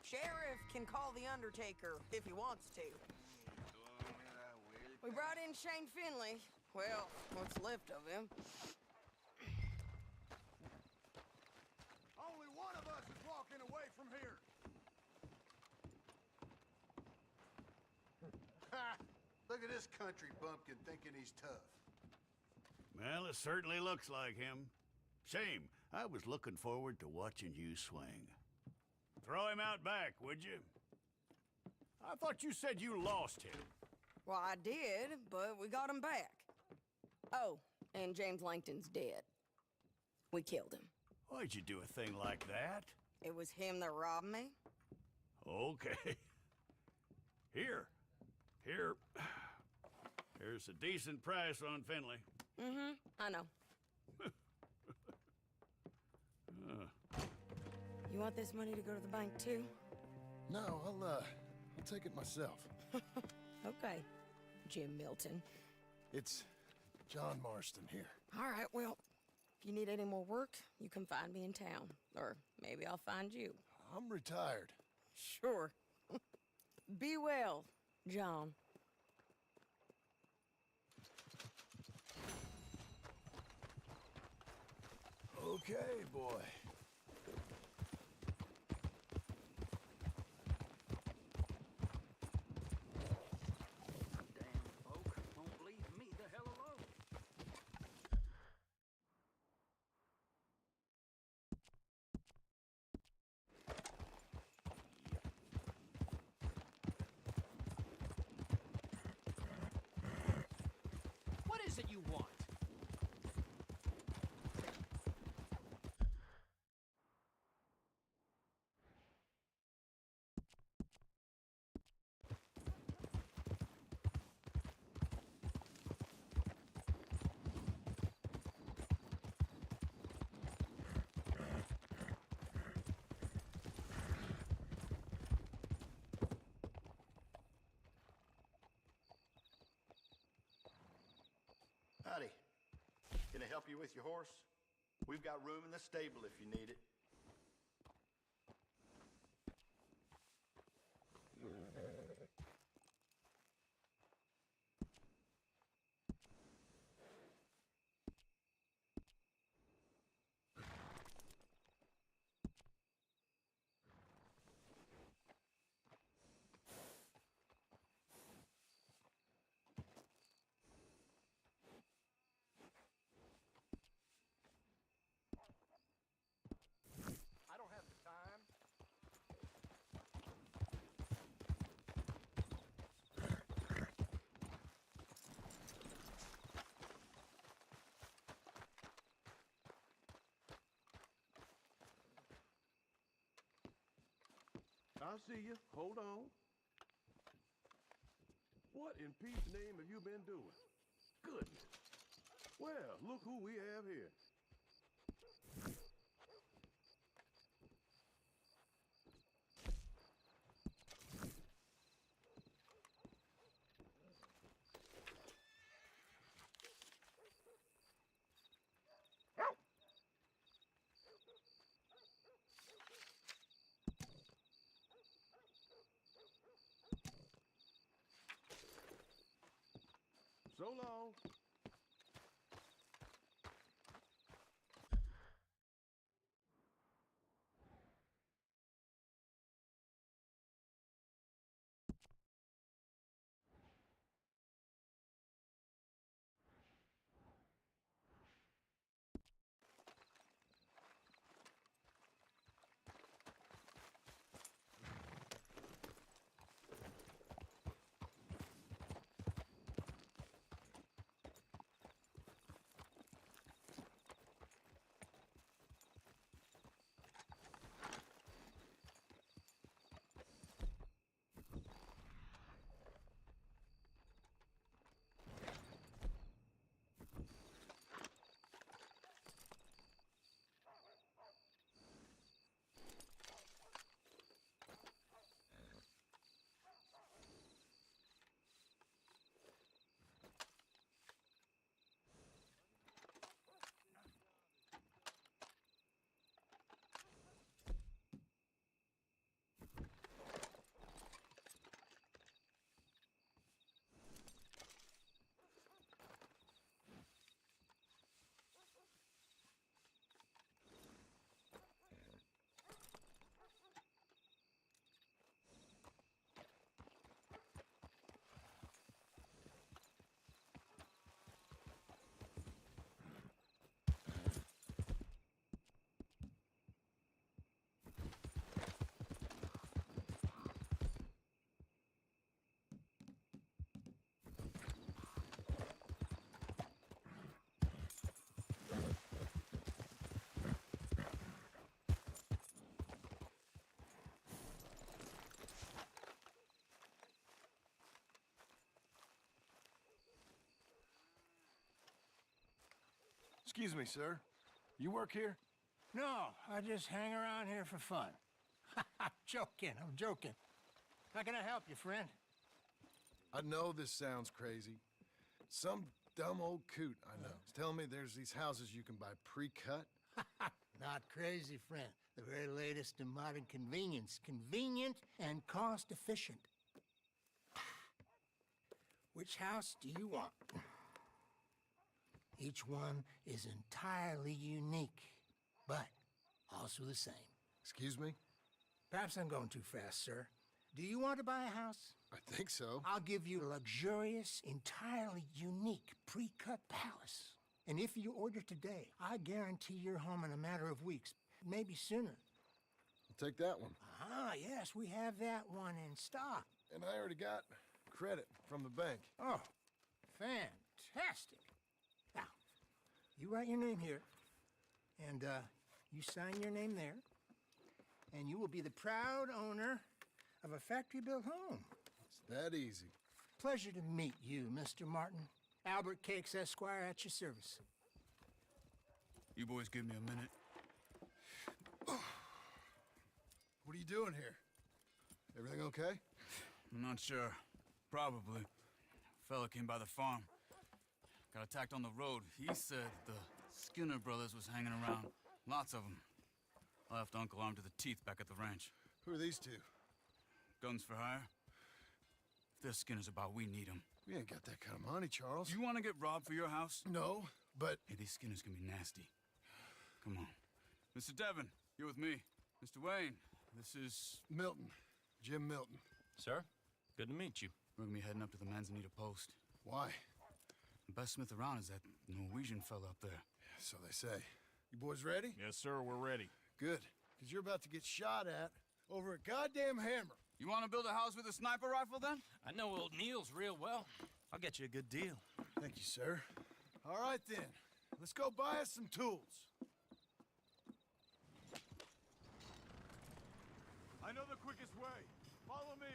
Sheriff can call the Undertaker if he wants to. We brought in Shane Finley. Well, what's left of him. Only one of us is walking away from here. Ha! Look at this country bumpkin thinking he's tough. Well, it certainly looks like him. Shame. I was looking forward to watching you swing. Throw him out back, would you? I thought you said you lost him. Well, I did, but we got him back. Oh, and James Langton's dead. We killed him. Why'd you do a thing like that? It was him that robbed me. Okay. Here. Here's a decent price on Finley. Mm-hmm, I know. You want this money to go to the bank, too? No, I'll take it myself. Okay, Jim Milton. It's John Marston here. All right, well, if you need any more work, you can find me in town. Or maybe I'll find you. I'm retired. Sure. Be well, John. Okay, boy. want. Howdy. Can I help you with your horse? We've got room in the stable if you need it. I don't have the time. I'll see you. Hold on. What in Pete's name have you been doing? Goodness. Well, look who we have here. So long. Excuse me, sir. You work here? No, I just hang around here for fun. I'm joking. How can I help you, friend? I know this sounds crazy. Some dumb old coot I know is telling me there's these houses you can buy pre-cut. Not crazy, friend. The very latest in modern convenience. Convenient and cost-efficient. Which house do you want? Each one is entirely unique, but also the same. Excuse me? Perhaps I'm going too fast, sir. Do you want to buy a house? I think so. I'll give you a luxurious, entirely unique pre-cut palace. And if you order today, I guarantee you're home in a matter of weeks, maybe sooner. I'll take that one. Ah, yes, we have that one in stock. And I already got credit from the bank. Oh, fantastic. You write your name here, and you sign your name there, and you will be the proud owner of a factory-built home. It's that easy. Pleasure to meet you, Mr. Martin. Albert Cakes, Esquire, at your service. You boys give me a minute. What are you doing here? Everything okay? I'm not sure. Probably. Fella came by the farm. Got attacked on the road. He said the Skinner brothers was hanging around. Lots of them. I left Uncle armed to the teeth back at the ranch. Who are these two? Guns for hire. If they're Skinner's about, we need them. We ain't got that kind of money, Charles. You want to get robbed for your house? No, but... Hey, these Skinners can be nasty. Come on. Mr. Devon, you're with me. Mr. Wayne, this is... Milton. Jim Milton. Sir, good to meet you. We're gonna be heading up to the Manzanita post. Why? The best smith around is that Norwegian fella up there. So they say. You boys ready? Yes, sir, we're ready. Good, because you're about to get shot at over a goddamn hammer. You want to build a house with a sniper rifle, then? I know old Neil's real well. I'll get you a good deal. Thank you, sir. All right, then. Let's go buy us some tools. I know the quickest way. Follow me.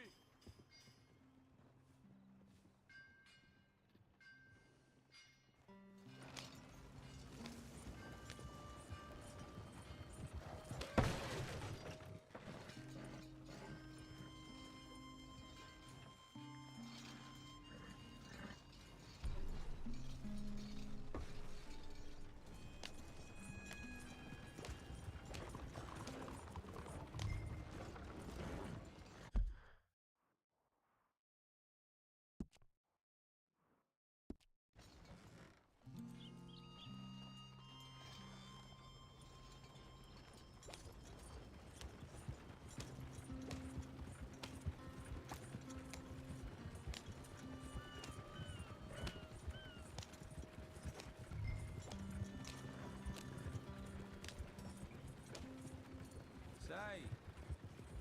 Say,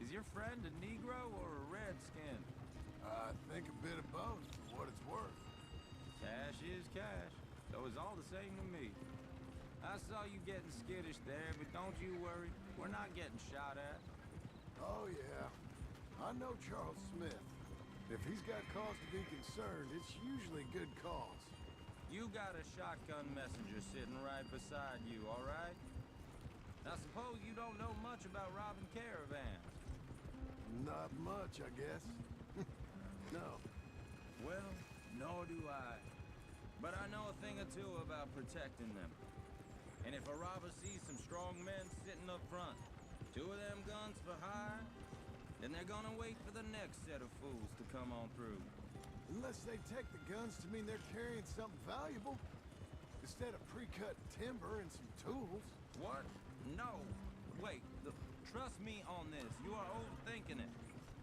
is your friend a Negro or a Redskin? I think a bit of both, for what it's worth. Cash is cash, so it's all the same to me. I saw you getting skittish there, but don't you worry. We're not getting shot at. Oh, yeah. I know Charles Smith. If he's got cause to be concerned, it's usually good cause. You got a shotgun messenger sitting right beside you, all right? I suppose you don't know much about robbing caravans. Not much, I guess. No. Well, nor do I. But I know a thing or two about protecting them. And if a robber sees some strong men sitting up front, 2 of them guns for hire, then they're gonna wait for the next set of fools to come on through. Unless they take the guns to mean they're carrying something valuable. Instead of pre-cut timber and some tools. What? No. Wait, trust me on this. You are overthinking it.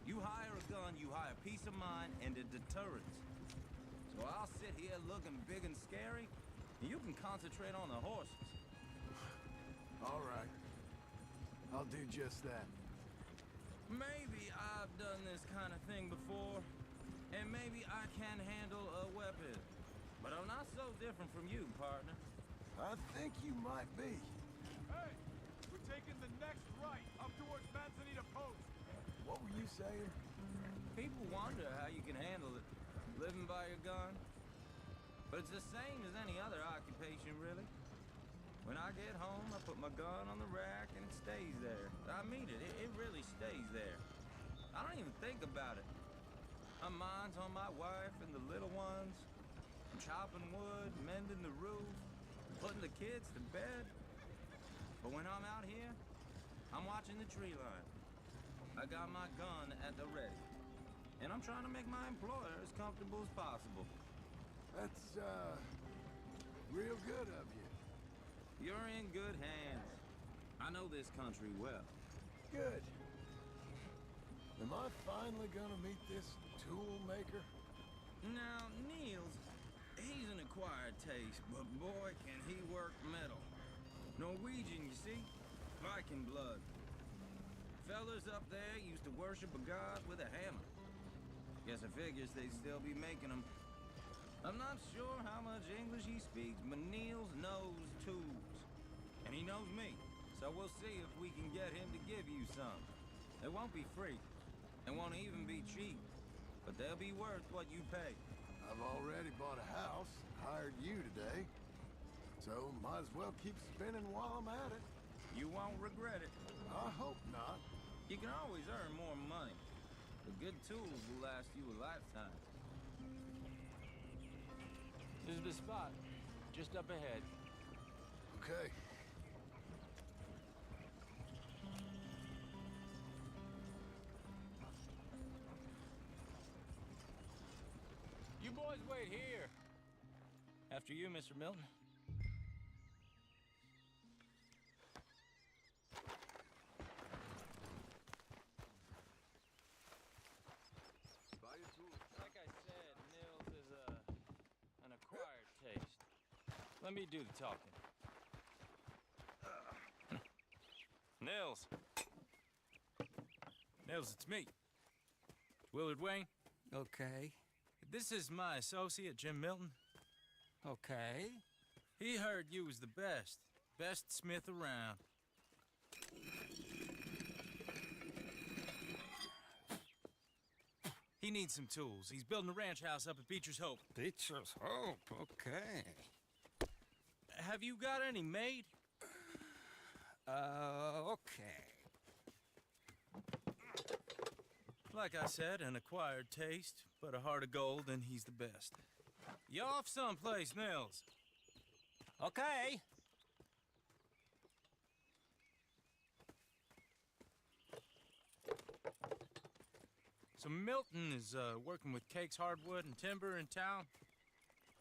You hire a gun, you hire peace of mind and a deterrence. So I'll sit here looking big and scary, and you can concentrate on the horses. All right. I'll do just that. Maybe I've done this kind of thing before, and maybe I can handle a weapon. But I'm not so different from you, partner. I think you might be. Hey, we're taking the next right up towards Manzanita Post. What were you saying? People wonder how you can handle it, living by your gun. But it's the same as any other occupation, really. When I get home, I put my gun on the rack and it stays there. I mean it, it really stays there. I don't even think about it. My mind's on my wife and the little ones. I'm chopping wood, mending the roof, putting the kids to bed. But when I'm out here, I'm watching the tree line. I got my gun at the ready. And I'm trying to make my employer as comfortable as possible. That's, real good of you. You're in good hands. I know this country well. Good. Am I finally gonna meet this tool maker? Now, Niels, he's an acquired taste, but boy, can he work metal. Norwegian, you see? Viking blood. Fellas up there used to worship a god with a hammer. Guess I figures they'd still be making them. I'm not sure how much English he speaks, but Niels knows tools. And he knows me, so we'll see if we can get him to give you some. They won't be free. They won't even be cheap. But they'll be worth what you pay. I've already bought a house, hired you today. So might as well keep spinning while I'm at it. You won't regret it. I hope not. You can always earn more money. But good tools will last you a lifetime. This is the spot. Just up ahead. Okay. You boys wait here. After you, Mr. Milton. Like I said, Nils is an acquired taste. Let me do the talking. Nils. Nils, it's me. It's Willard Wayne. Okay. This is my associate, Jim Milton. Okay. He heard you was the best. Best smith around. He needs some tools. He's building a ranch house up at Beecher's Hope. Beecher's Hope, okay. Have you got any made? Okay. Like I said, an acquired taste, but a heart of gold, and he's the best. You off someplace, Nils? Okay. So Milton is working with Cakes Hardwood and Timber in town.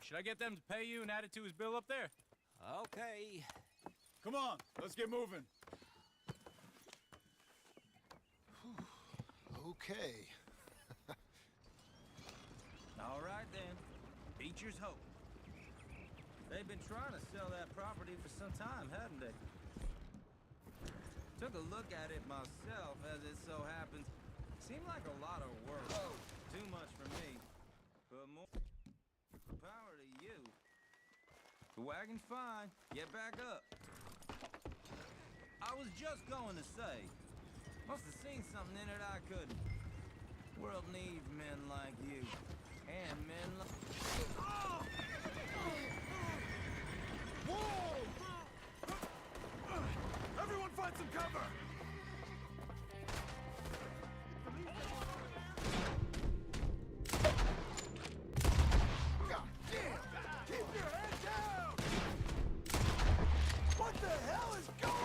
Should I get them to pay you and add it to his bill up there? Okay. Come on, let's get moving. Okay. All right, then. Beecher's Hope. They've been trying to sell that property for some time, haven't they? Took a look at it myself, as it so happens. Seemed like a lot of work. Too much for me. But more power to you. The wagon's fine. Get back up. I was just going to say, must have seen something in it I couldn't. World needs men like you. And men like... Oh! Whoa! Everyone find some cover! God damn! Keep your head down! What the hell is going on?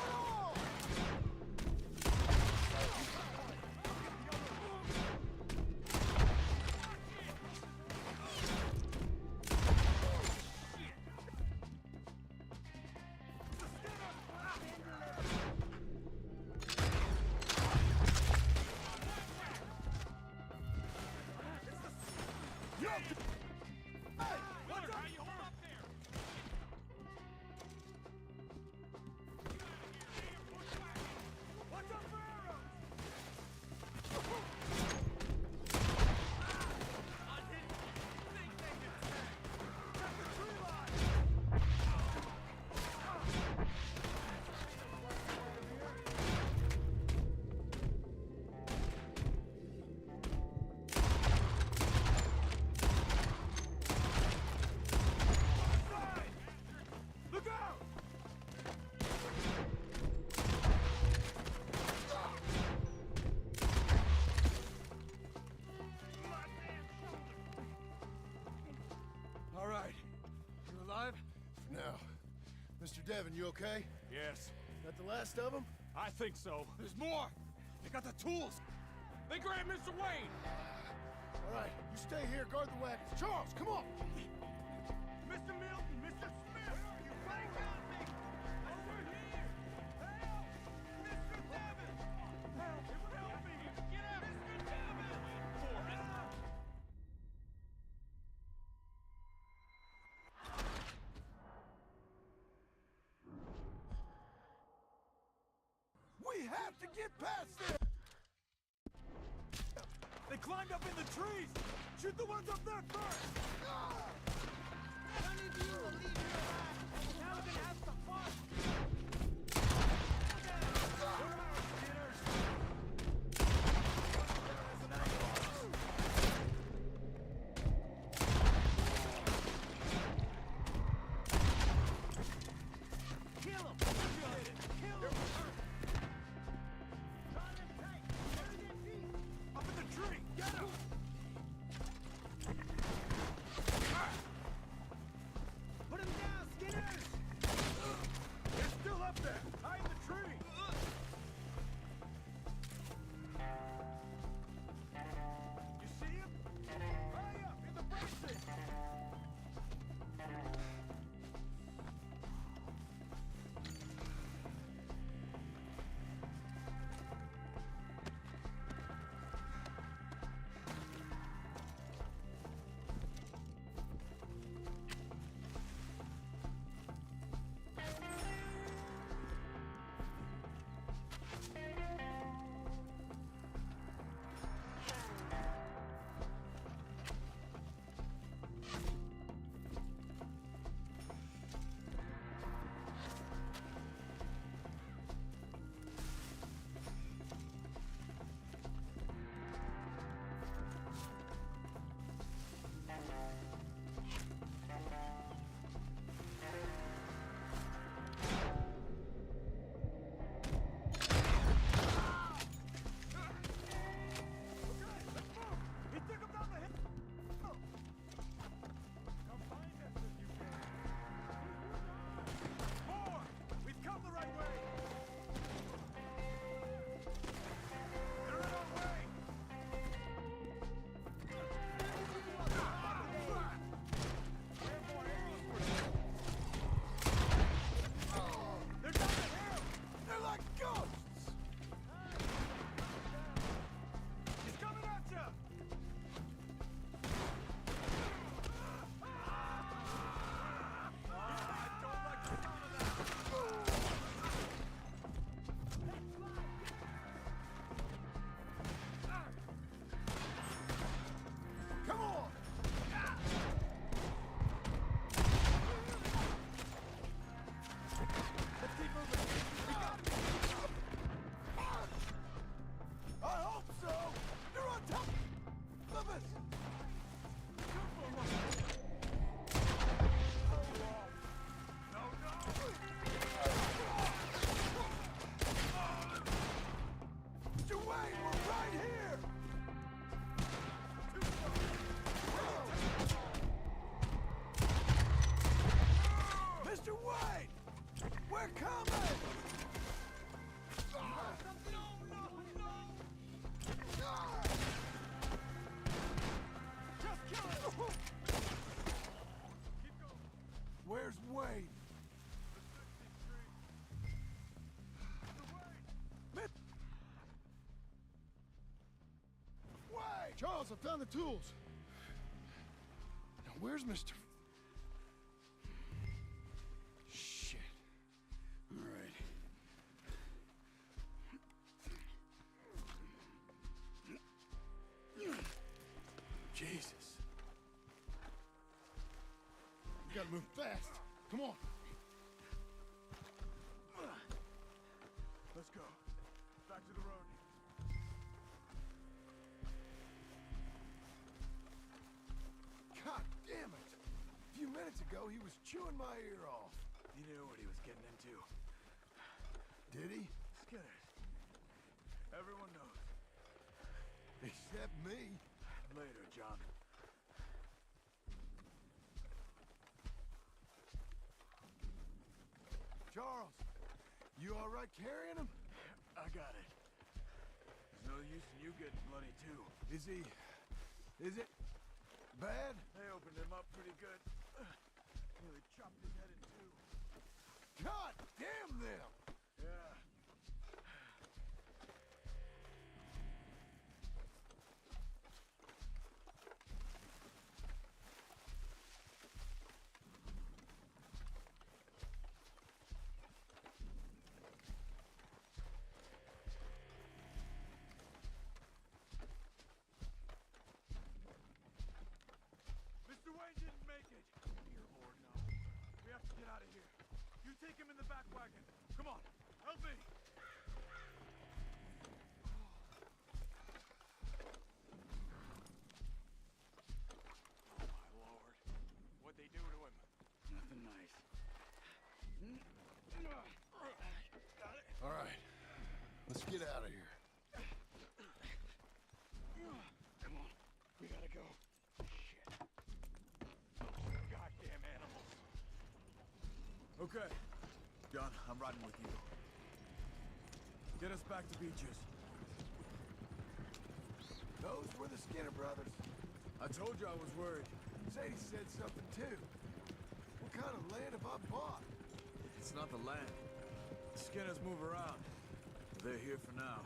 Mr. Devon, you okay? Yes. That the last of them? I think so. There's more! They got the tools! They grabbed Mr. Wayne! All right, you stay here, guard the wagons. Charles, come on! Mr. Milton, Mr. Smith, you wake up me! Over here! Help! Mr. Devon! Help! Help me! Get out! Mr. Devon! We have to get past them! They climbed up in the trees! Shoot the ones up there first! Charles, I found the tools. Now, where's Mr. Shit. All right. Jesus. You gotta move fast. Come on. Let's go. Back to the road. God damn it! A few minutes ago, he was chewing my ear off. He knew what he was getting into. Did he? Skinners. Everyone knows. Except me. Later, John. Charles, you all right carrying him? I got it. There's no use in you getting bloody too. Is it bad? They opened him up pretty good. Nearly chopped his head in two. God damn them! Yeah. Mr. Wayne didn't make it. Dear Lord, no. take him in the back wagon. Come on, help me. Oh, my Lord. What'd they do to him? Nothing nice. Got it. All right, let's get out of here. Come on, we gotta go. Shit. Goddamn animals. Okay. John, I'm riding with you. Get us back to Beaches. Those were the Skinner brothers. I told you I was worried. Sadie said something too. What kind of land have I bought? It's not the land. The Skinners move around. They're here for now.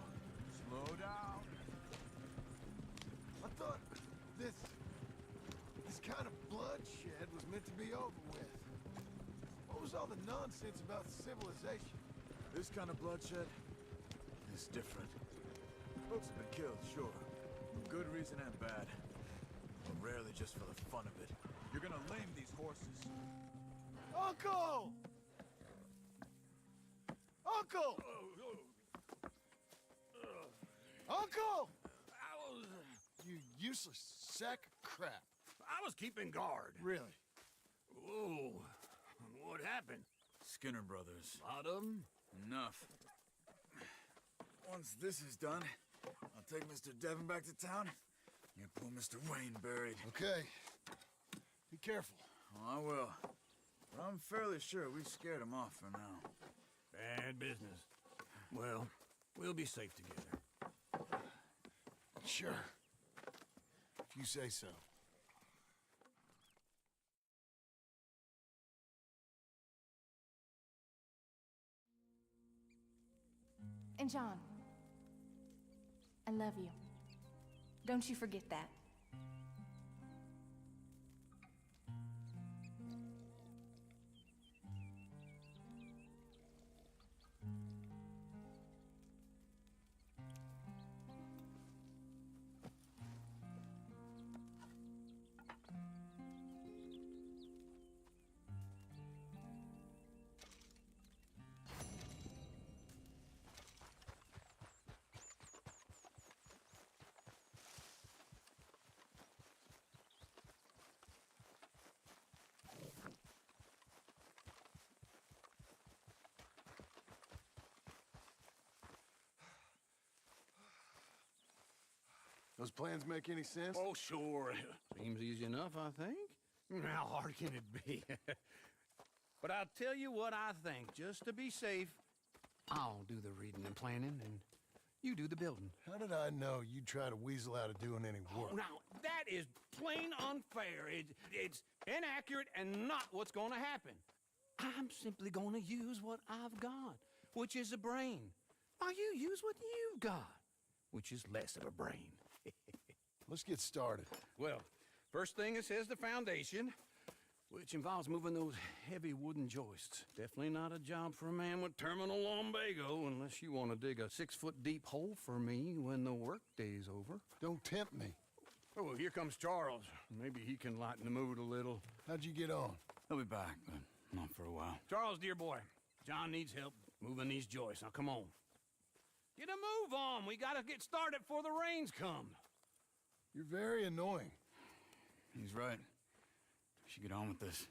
Slow down. I thought this kind of bloodshed was meant to be over with. What was all the nonsense about civilization? This kind of bloodshed is different. Folks have been killed, sure. For good reason and bad. But rarely just for the fun of it. You're gonna lame these horses. Uncle! Uncle! Uncle! You useless sack of crap. I was keeping guard. Really? Whoa. What happened? Skinner brothers. Lot of them? Enough. Once this is done, I'll take Mr. Devon back to town. You poor Mr. Wayne buried. Okay. Be careful. Oh, I will. But I'm fairly sure we scared him off for now. Bad business. Well, we'll be safe together. Sure. If you say so. And John, I love you. Don't you forget that. Those plans make any sense? Oh, sure. Seems easy enough, I think. How hard can it be? But I'll tell you what I think. Just to be safe, I'll do the reading and planning, and you do the building. How did I know you'd try to weasel out of doing any work? Oh, now, that is plain unfair. It's inaccurate and not what's going to happen. I'm simply going to use what I've got, which is a brain. While you use what you've got, which is less of a brain. Let's get started. Well, first thing it says the foundation, which involves moving those heavy wooden joists. Definitely not a job for a man with terminal lumbago, unless you want to dig a 6-foot deep hole for me when the workday's over. Don't tempt me. Oh, well, here comes Charles. Maybe he can lighten the mood a little. How'd you get on? He'll be back, but not for a while. Charles, dear boy, John needs help moving these joists. Now, come on. Get a move on. We gotta get started before the rains come. You're very annoying. He's right. We should get on with this.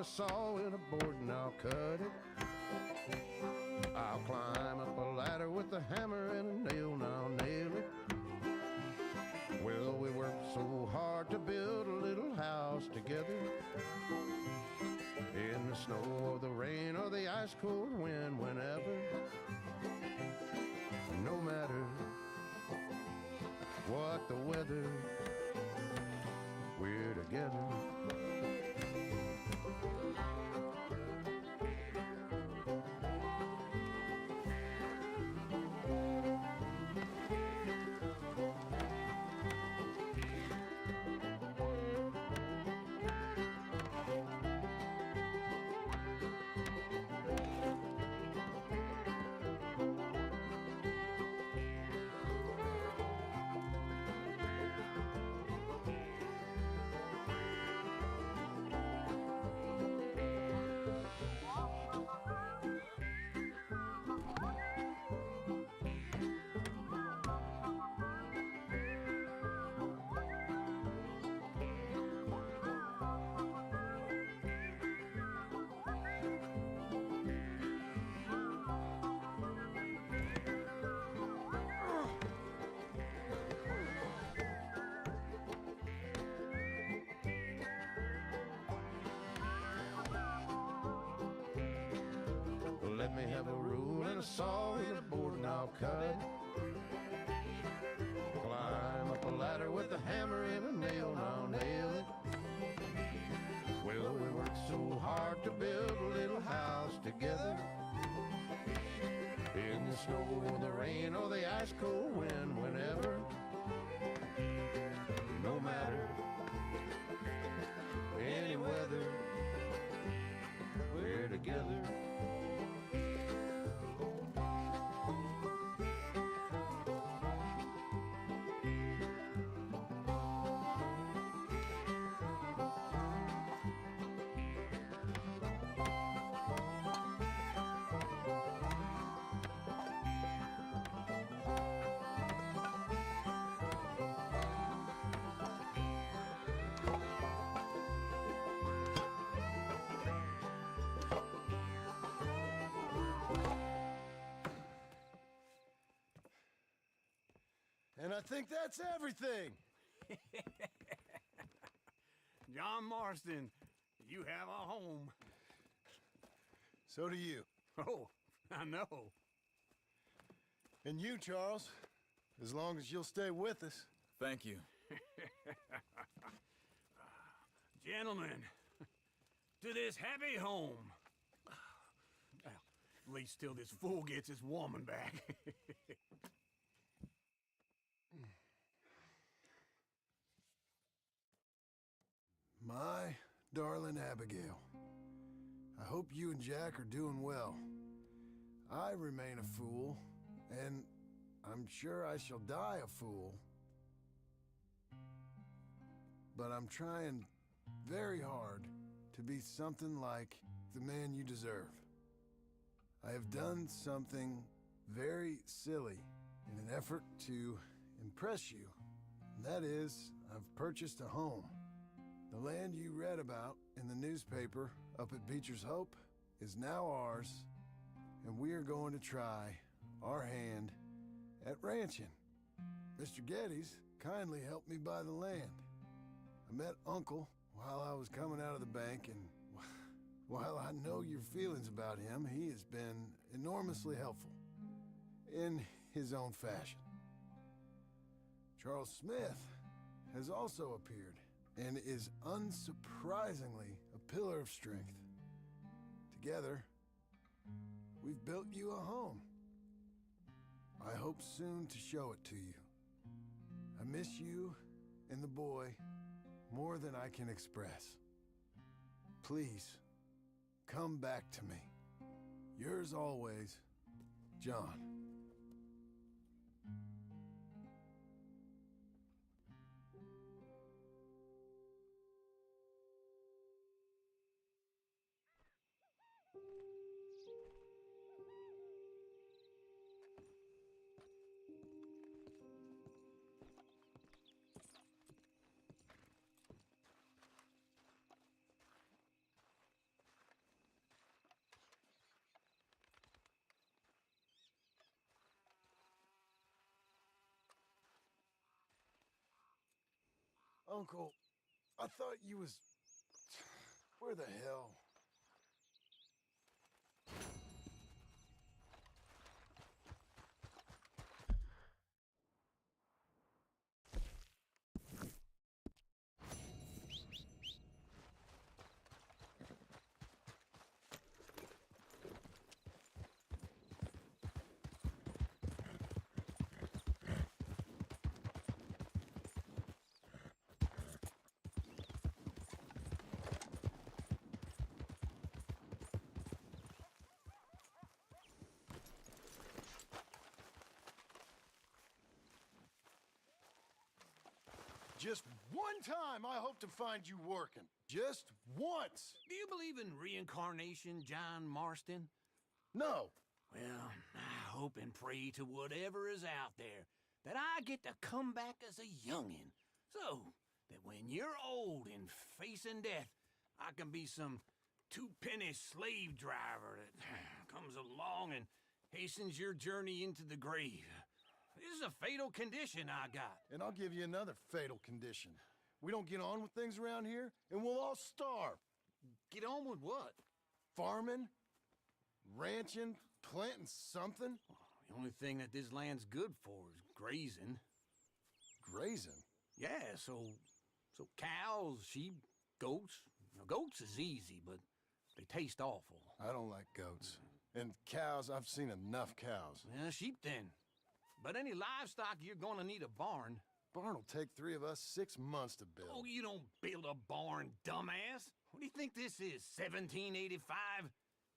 a saw and a board and I'll cut it. I'll climb up a ladder with a hammer and a nail and I'll nail it. Well, we worked so hard to build a little house together. In the snow or the rain or the ice cold wind, whenever. No matter what the weather, we're together. Let me have a rule and a saw and a board and I'll cut it. Climb up a ladder with a hammer and a nail and I'll nail it. Well, we worked so hard to build a little house together. In the snow or the rain or the ice cold wind, whenever. No matter any weather, we're together. And I think that's everything. John Marston, you have a home. So do you. Oh, I know. And you, Charles, as long as you'll stay with us. Thank you. Gentlemen, to this happy home. Well, at least till this fool gets his woman back. My darling Abigail, I hope you and Jack are doing well. I remain a fool, and I'm sure I shall die a fool. But I'm trying very hard to be something like the man you deserve. I have done something very silly in an effort to impress you. And that is, I've purchased a home. The land you read about in the newspaper up at Beecher's Hope is now ours, and we are going to try our hand at ranching. Mr. Geddes kindly helped me buy the land. I met Uncle while I was coming out of the bank, and while I know your feelings about him, he has been enormously helpful in his own fashion. Charles Smith has also appeared and is unsurprisingly a pillar of strength. Together, we've built you a home. I hope soon to show it to you. I miss you and the boy more than I can express. Please, come back to me. Yours always, John. Uncle, I thought you was... Where the hell? Just one time I hope to find you working. Just once. Do you believe in reincarnation, John Marston? No. Well, I hope and pray to whatever is out there that I get to come back as a youngin', so that when you're old and facing death, I can be some two-penny slave driver that comes along and hastens your journey into the grave. This is a fatal condition I got. And I'll give you another fatal condition. We don't get on with things around here, and we'll all starve. Get on with what? Farming, ranching, planting something. The only thing that this land's good for is grazing. Grazing? Yeah, so cows, sheep, goats. Now, goats is easy, but they taste awful. I don't like goats. And cows, I've seen enough cows. Yeah, sheep then. But any livestock, you're gonna need a barn. Barn will take 3 of us 6 months to build. Oh, you don't build a barn, dumbass. What do you think this is, 1785?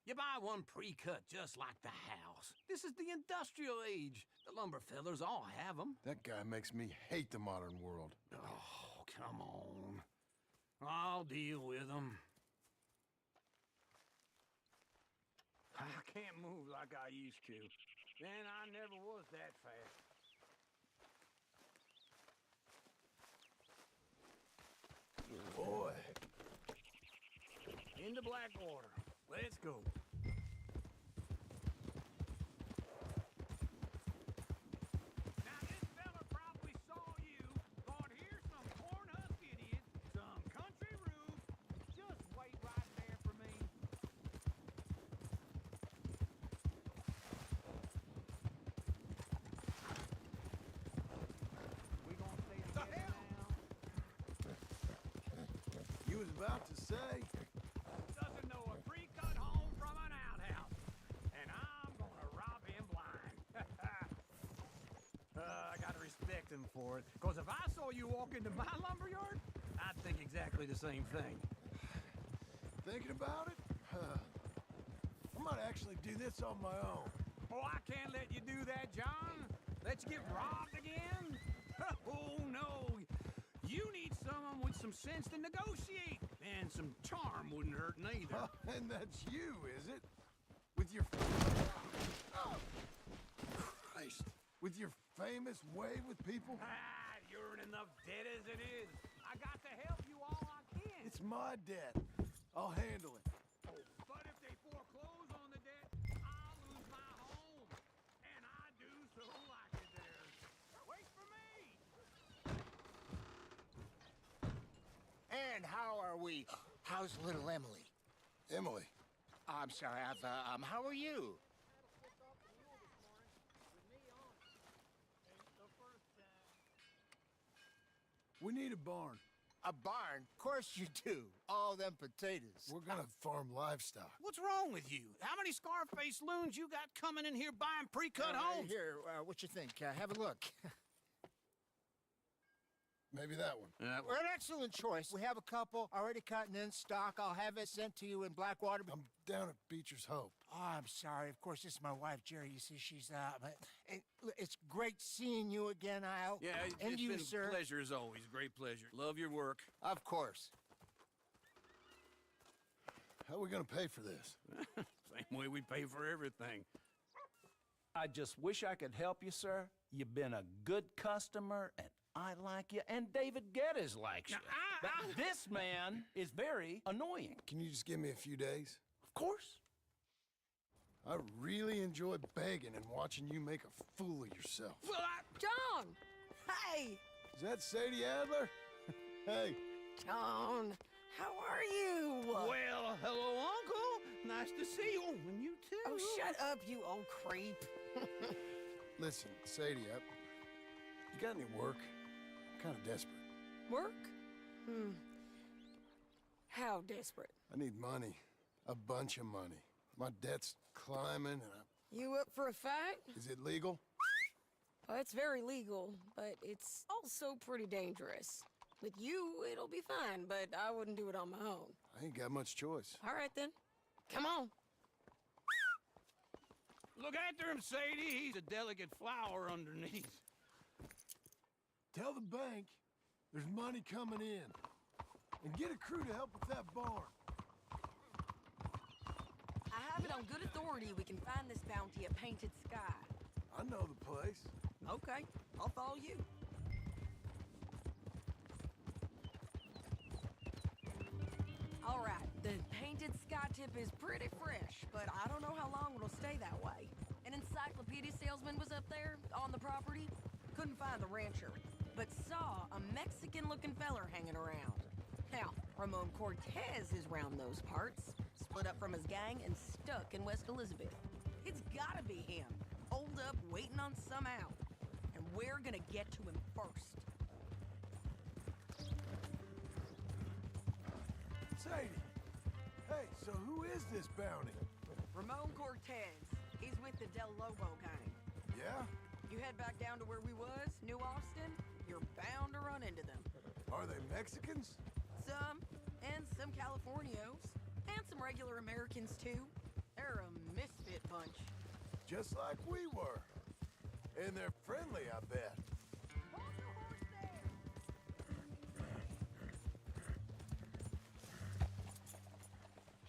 You buy one pre-cut just like the house. This is the industrial age. The lumber fellers all have them. That guy makes me hate the modern world. Oh, come on. I'll deal with them. I can't move like I used to. Man, I never was that fast. Boy. Into Blackwater. Let's go. Now, this fella probably saw you, thought, here's some corn-husk idiot, some country rube. Just wait right there for me. We gonna stay together now? You was about to say... Doesn't know a pre-cut home from an outhouse. And I'm gonna rob him blind. I gotta respect him for it. Because if I saw you walk into my lumberyard, I'd think exactly the same thing. Thinking about it? I might actually do this on my own. Oh, I can't let you do that, John. Let you get robbed again? Oh, no. You need someone with some sense to negotiate. And some charm wouldn't hurt neither. And that's you, is it? With your... Oh, Christ. With your famous way with people? Ah, you're in enough debt as it is. I got to help you all I can. It's my debt. I'll handle it. Oh, but if they foreclose on the debt, I'll lose my home. And I do so like it there. Wait for me! And how are we? How's little Emily? Emily? I'm sorry, how are you? We need a barn. A barn? Of course you do. All them potatoes. We're gonna farm livestock. What's wrong with you? How many Scarface loons you got coming in here buying pre-cut homes? Here, what you think? Have a look. Maybe that one. We're an excellent choice. We have a couple already cut and in stock. I'll have it sent to you in Blackwater. I'm down at Beecher's Hope. Oh, I'm sorry. Of course, this is my wife, Jerry. You see, she's it's great seeing you again, Al. Yeah, and it's you, been sir. a pleasure as always. Great pleasure. Love your work. Of course. How are we gonna pay for this? Same way we pay for everything. I just wish I could help you, sir. You've been a good customer, and I like you, and David Geddes likes you. But this man is very annoying. Can you just give me a few days? Of course. I really enjoy begging and watching you make a fool of yourself. John! Hey! Is that Sadie Adler? Hey. John, how are you? Well, hello, Uncle. Nice to see you. And you too. Oh, shut up, you old creep. Listen, Sadie, you got any work? I'm kind of desperate. Work? How desperate? I need money. A bunch of money. My debt's climbing and You up for a fight? Is it legal? Well, it's very legal, but it's also pretty dangerous. With you, it'll be fine, but I wouldn't do it on my own. I ain't got much choice. All right, then. Come on. Look after him, Sadie. He's a delicate flower underneath. Tell the bank there's money coming in. And get a crew to help with that barn. I have it on good authority we can find this bounty at Painted Sky. I know the place. Okay, I'll follow you. All right, the Painted Sky tip is pretty fresh, but I don't know how long it'll stay that way. An encyclopedia salesman was up there on the property. Couldn't find the rancher, but saw a Mexican-looking feller hanging around. Now, Ramon Cortez is round those parts, split up from his gang and stuck in West Elizabeth. It's gotta be him, holed up waiting on some out. And we're gonna get to him first. Sadie, hey, so who is this bounty? Ramon Cortez. He's with the Del Lobo gang. Yeah? You head back down to where we was, New Austin, you're bound to run into them. Are they Mexicans? Some, and some Californios, and some regular Americans too. They're a misfit bunch. Just like we were. And they're friendly, I bet. Hold your horse there.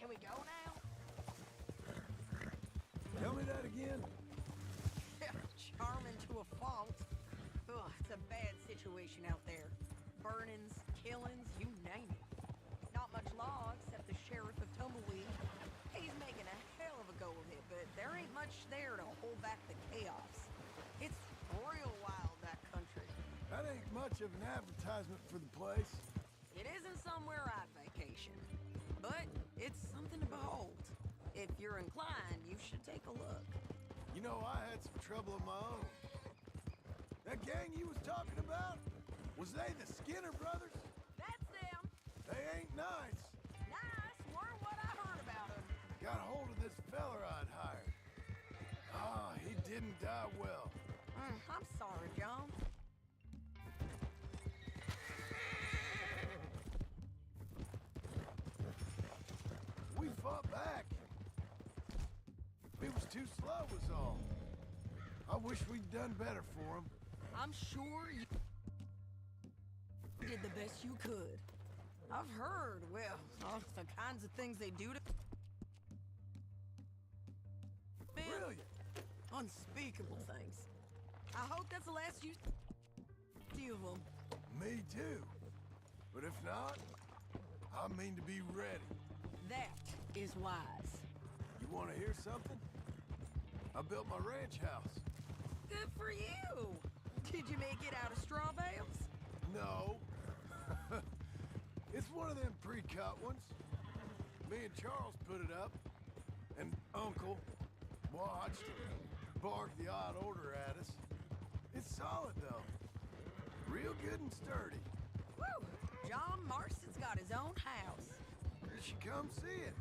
Can we go now? Tell me that again. Charming to a fault. Ugh, it's a bad situation out there. Burnings, killings, you name it. Not much law except the sheriff of Tumbleweed. He's making a hell of a go of it, but there ain't much there to hold back the chaos. It's real wild, that country. That ain't much of an advertisement for the place. It isn't somewhere I'd vacation, but it's something to behold. If you're inclined, you should take a look. You know, I had some trouble of my own. That gang you was talking about, was they the Skinner brothers? That's them. They ain't nice. Nice weren't what I heard about them. Got hold of this feller I'd hired. Ah, he didn't die well. I'm sorry, John. We fought back. It was too slow was all. I wish we'd done better for him. I'm sure you did the best you could. I've heard, well, all the kinds of things they do to... Brilliant. Unspeakable things. I hope that's the last you see of them. Me too. But if not, I mean to be ready. That is wise. You want to hear something? I built my ranch house. Good for you. Did you make it out of straw bales? No. It's one of them pre-cut ones. Me and Charles put it up, and Uncle watched and barked the odd order at us. It's solid, though. Real good and sturdy. Woo! John Marston's got his own house. You should come see it.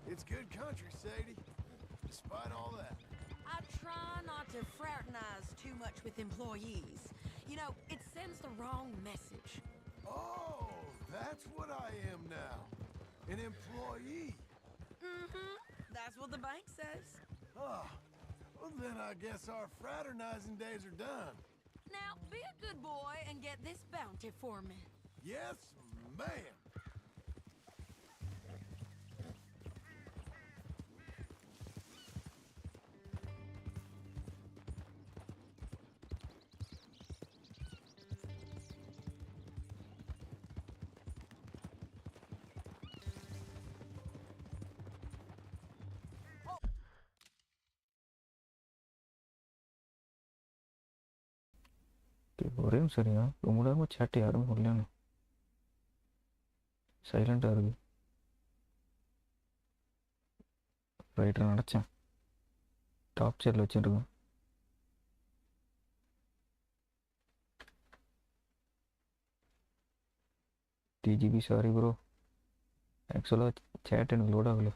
It's good country, Sadie, despite all that. I try not to fraternize too much with employees. You know, it sends the wrong message. Oh, that's what I am now. An employee. Mm-hmm. That's what the bank says. Oh, well then I guess our fraternizing days are done. Now, be a good boy and get this bounty for me. Yes, ma'am. ஒரே சரியா ரொம்ப நேரமா சேட்டை யாருமே வரலையானு சைலண்டாக இருக்குது. Writer நினச்சேன் top சேரில் வச்சுருக்கேன். டிஜிபி சாரி ப்ரோ, ஆக்சுவலாக சேட் எனக்கு லோட் ஆகலை.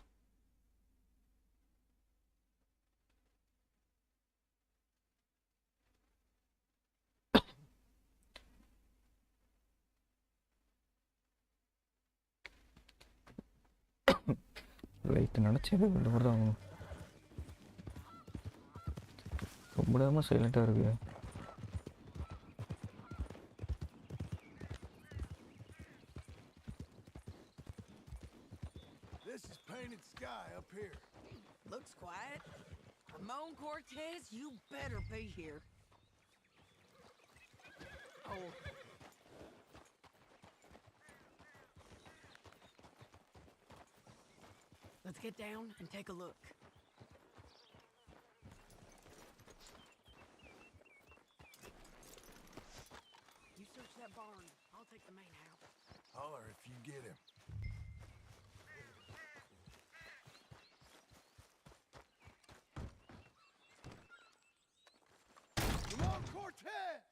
ரைட்டு நினச்சது இந்த மாதிரி தான் ஆகணும். ரொம்ப நேரமாக சைலண்ட்டாக இருக்கு. This is painted sky up here. Looks quiet. Ramon Cortez, you better be here. Oh. Let's get down and take a look. You search that barn. I'll take the main house. Holler if you get him. Come on, Cortez!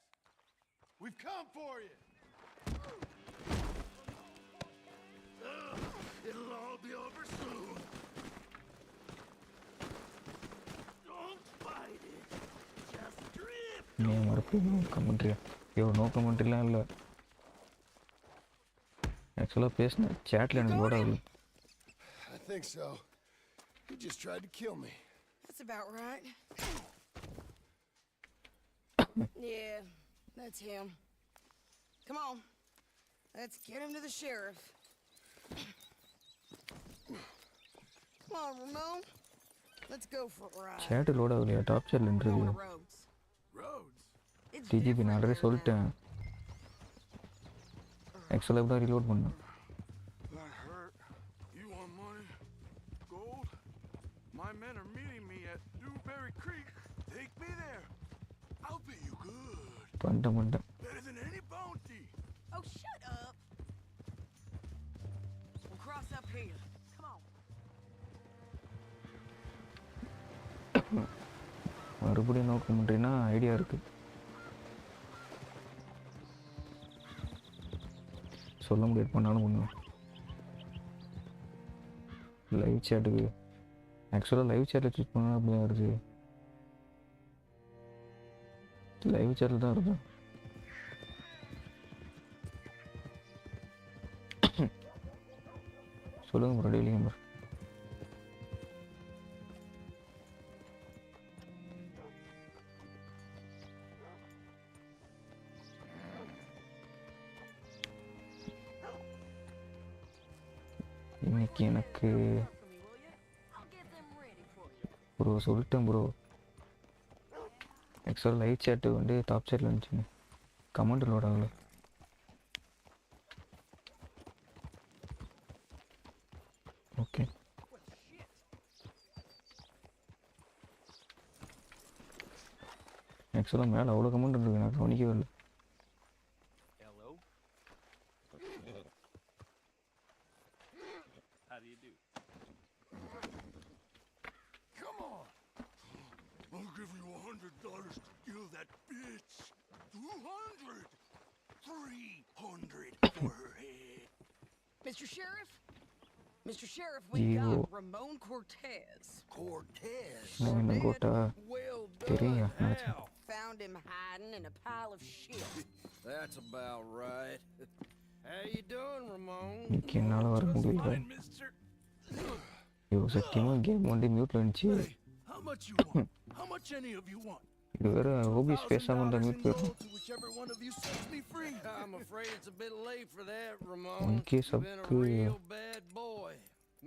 We've come for you! It'll all be over soon. Don't fight it. Just drift. நீ மறுபடியும் கமெண்ட்ரியா? ஐயோ no கமெண்ட்ரிலாம் இல்லை. ஆக்சுவலாக பேசினேன் சேட்டில் எனக்கு load ஆகுது. I think so. He just tried to kill me. That's about right. Yeah, that's him. Come on. Let's get him to the sheriff. Come on, Ramon. Let's go for a ride. சேட்டு load ஆகலையா? Top சேரில் interview. Roads? DGP நான் already சொல்லிட்டேன். ஆக்சுவலாக எப்படி reload பண்ணேன். That hurt. You want money? Gold? My men are meeting me at Dewberry Creek. Take me there. I'll pay you good. பண்ணிட்டேன். Better than any bounty. Oh, shut up. We'll cross up here. Come on. மறுபடியும் no கமெண்ட்ரினா idea இருக்குது. சொல்ல முடியாது, பண்ணாலும் பண்ணுவேன். Live சேட்டுக்கு ஆக்சுவலாக live சேட்டில் choose பண்ணால் அப்படி தான் இருக்குது. லைவ் சேட்டில் தான் இருக்கும். சொல்லுங்கள் ப்ரோ, டெய்லி நம்பர். இன்னைக்கு எனக்கு ப்ரோ சொல்லிட்டேன் ப்ரோ. ஆக்சுவலாக லைவ் சேட்டு வந்து டாப் சேட்டில் இருந்துச்சுங்க, கமெண்ட் லோட் ஆகலை. ஓகே ஆக்சுவலாக மேலே அவ்வளோ கமெண்ட் இருக்கு, நான் கவனிக்கவே இல்லை. How do you do? Come on. I'll give you $100 to kill that bitch. 200. 300 for her head. Mr. Sheriff? Mr. Sheriff, we got Ramon Cortez. Cortez? நான் என்ன கோட்டா தெரியும். Found him hiding in a pile of shit. That's about right. How you doing, Ramon? இன்னைக்கு என்னால் வர முடியல. ஐயோ சத்தியமாக game வந்து மியூட்டில் இருந்துச்சு. How much you want? How much any of you want? இது வேறு ஓபிஸ் பேசாமல் இருந்தால் மியூட் போயிடும். Whichever one of you sets me free. I'm afraid it's a bit late for that, Ramon. Okay, You've been a real bad boy.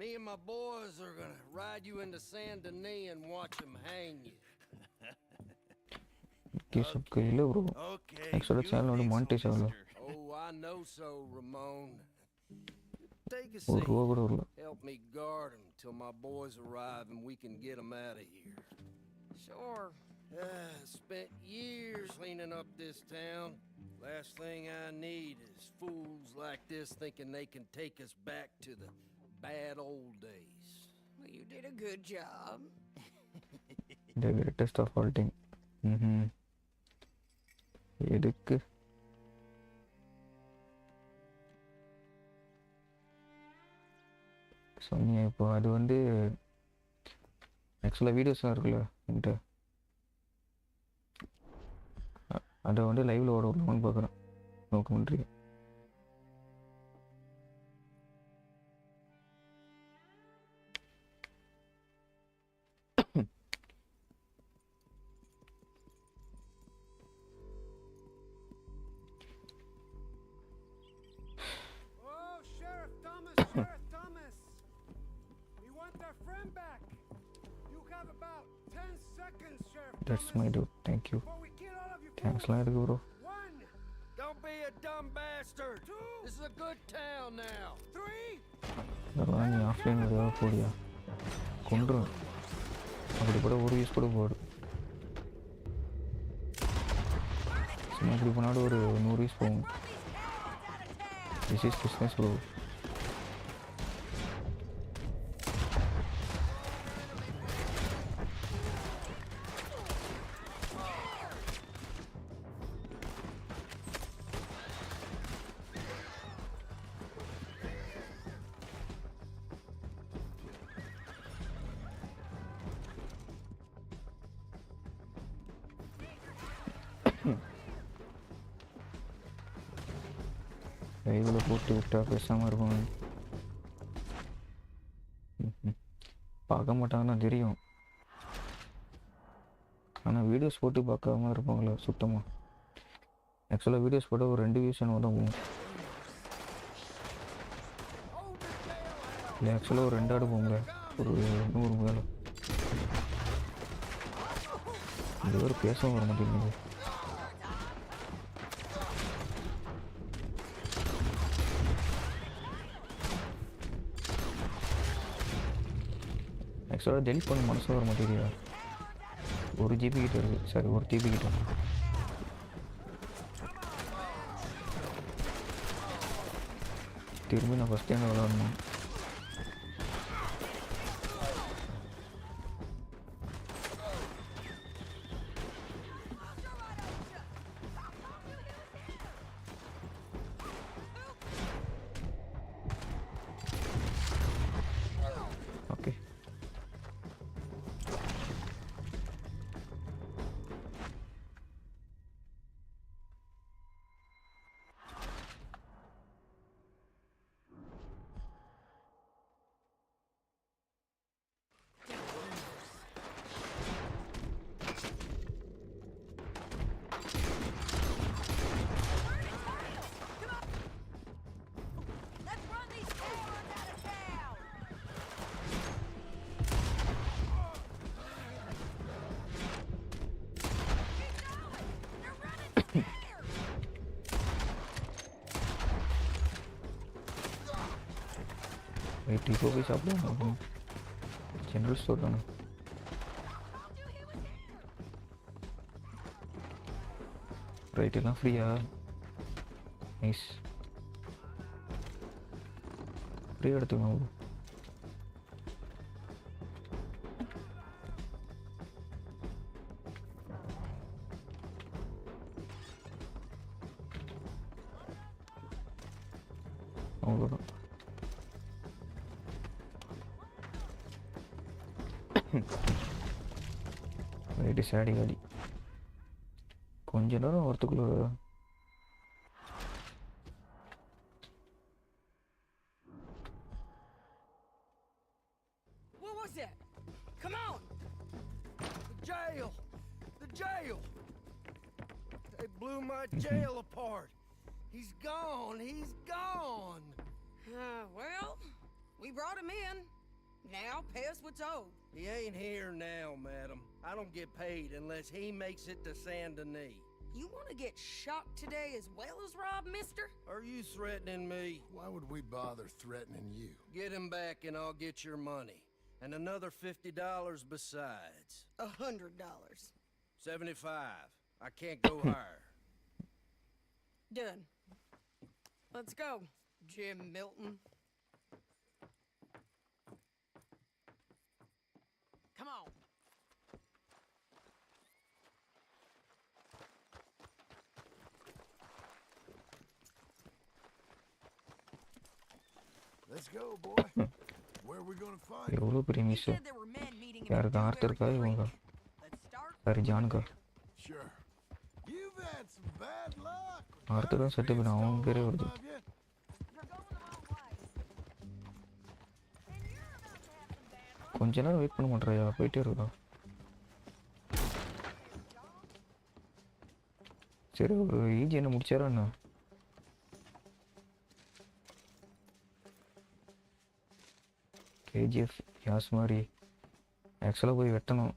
Me and my boys are gonna ride you into Saint Denis and watch them hang you. சப்க்கு இல்லை bro. ஆக்சுவலாக channel வந்து monetise ஆகல. Oh, I know so, Ramon. Take a ஒரு ரூபா கூட seat. வரல. Help me guard them till my boys arrive and we can get them out of here. Sure. Spent years cleaning up this town. Last thing I need is fools like this thinking they can take us back to the bad old days. Well, you did a good job. The greatest of all time. எதுக்கு சொன்னியா இப்போ அது வந்து ஆக்சுவலாக வீடியோஸ்லாம் இருக்குல்ல என்கிட்ட அதை வந்து லைவில் ஓட விடலாம்னு பார்க்குறேன் நோக்க முடியும். Oh, Sheriff Thomas! We want our friend back. You have about 10 seconds, Sheriff That's my dude. Thank you. தேங்க்ஸ்லாம் எதுக்கு bro? Don't be a dumb bastard. This is a good town now. 3. இதெல்லாம் நீ ஆஃப்லைன் ஏதாவது போடியா கொண்டுரும். அப்படி கூட ஒரு use கூட போடு. சும்மா இப்படி போனாலும் ஒரு 100 யூஸ் போகும். This is business bro. லைவில் போட்டு விட்டா பேசாமல் இருக்கும். பார்க்க மாட்டாங்கன்னா தெரியும், ஆனால் வீடியோஸ் போட்டு பார்க்காம இருப்பாங்களே சுத்தமாக. ஆக்சுவலாக வீடியோஸ் போட்டால் ஒரு 2 வியூஸ் என்ன தான் போகும். இல்லை ஆக்சுவலாக ஒரு 2 ஆடு போங்களே, ஒரு 100 மேலே. இந்த ஒரு பேசவும் வர மாட்டேங்குது. ஆக்சுவலாக டெலிட் பண்ண மனசு வர மாட்டேங்குதா. 1 GB கிட்ட இருக்குது, சாரி 1 TB கிட்ட. திரும்பி நான் ஃபஸ்ட் டைம் விளாடணும். ஓகே வெயிட் இப்போ போய் சாப்பிடுவோம். ஜென்ரல் ஸ்டோர் தானே. ரைட் எல்லாம் ஃப்ரீயா? நைஸ். ஃப்ரீயாக எடுத்துக்கணும். அவ்வளோதான். ரைட்டு சாடி காடி கொஞ்ச நேரம் வரத்துக்குள்ள What was that? Come on! The jail! The jail! They blew my jail apart. He's gone. He's gone. Well, we brought him in. Now pay us what's owed. He ain't here now, madam. I don't get paid unless he makes it to Saint Denis. You want to get shot today as well as Rob, mister? Are you threatening me? Why would we bother threatening you? Get him back and I'll get your money. And another $50 besides. $100. 75. I can't go higher. Done. Let's go, Jim Milton. Come on. Let's go, boy. Where are we gonna find? எவ்வளோ பெரிய miss யாருக்கு Arthur இருக்கா இவங்க sorry ஜானுக்கா Sure. You've had some bad luck. Arthur தான் set பண்ண அவன் பேரே வருது கொஞ்ச நேரம் வெயிட் பண்ண மாட்டேறியா போயிட்டே இருக்கா சரி ஒரு ஈஜி என்ன முடிச்சாரா என்ன கேஜிஎஃப் யாஸ் மாதிரி ஆக்சுவலாக போய் வெட்டணும்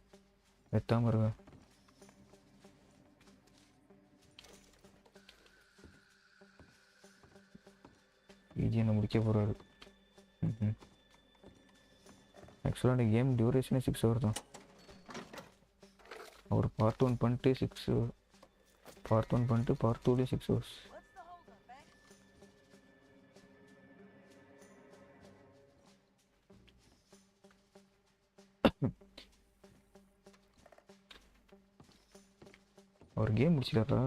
வெட்டாமல் இருக்கேன் ஈஜி என்ன முடிக்க போகிறாரு ஆக்சுவலாக இந்த கேம் டியூரேஷனே 6 hours தான் அவர் பார்ட் 1 பண்ணிட்டு 6 பார்ட் 1 பண்ணிட்டு பார்ட் 2லேயே 6 hours அவர் கேம் முடிச்சிட்டாரா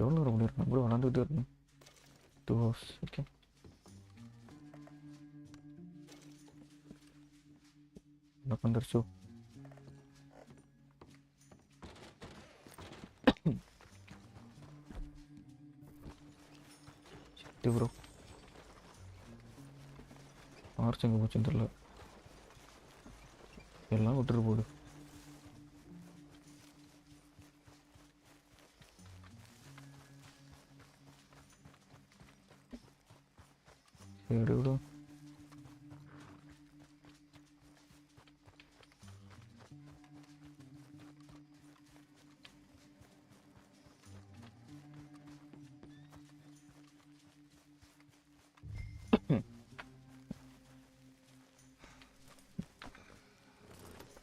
எவ்வளோ வர முடியும் நம்மளும் வளர்ந்துகிட்டே இருக்கணும் 2 hours ஓகே என்ன வந்துருச்சோ சரி ப்ரோ ஆர்ச் எங்கே போச்சுன்னு தெரியல எல்லாம் விட்டுட்டு போடு சரி விடு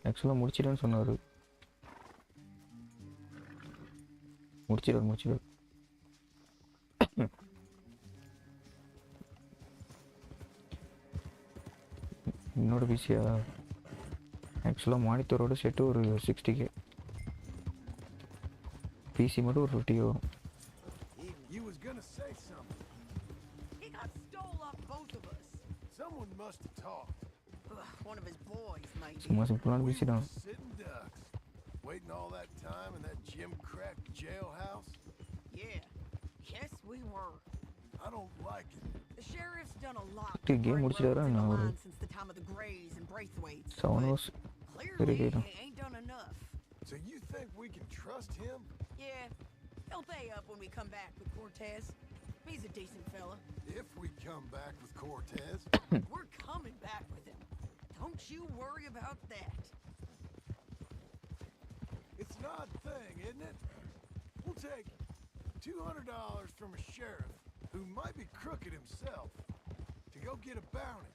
ஆக்சுவலாக முடிச்சிடுன்னு சொன்னார் முடிச்சிடு என்னோட பிசியா ஆக்சுவலாக மானிட்டரோட செட்டு ஒரு 60K பிசி மட்டும் ஒரு 50 வரும் You was gonna say something. He got stole off both of us. Someone must have talked. One of his boys, maybe. சும்மா சிம்பிளான பிசி தான் Sitting ducks, waiting all that time in that Jim Crack jailhouse. Yeah. Yes, we were. I don't like it. The sheriff's done a lot. Game முடிச்சிட்டாரா நான் ஒரு Since the time of the Grays and Braithwaites. 7 hours Clearly, he ain't done enough. So you think we can trust him? Yeah, he'll pay up when we come back with Cortez. He's a decent fella. If we come back with Cortez. We're coming back with him. Don't you worry about that. It's an odd thing, isn't it? We'll take $200 from a sheriff who might be crooked himself to go get a bounty.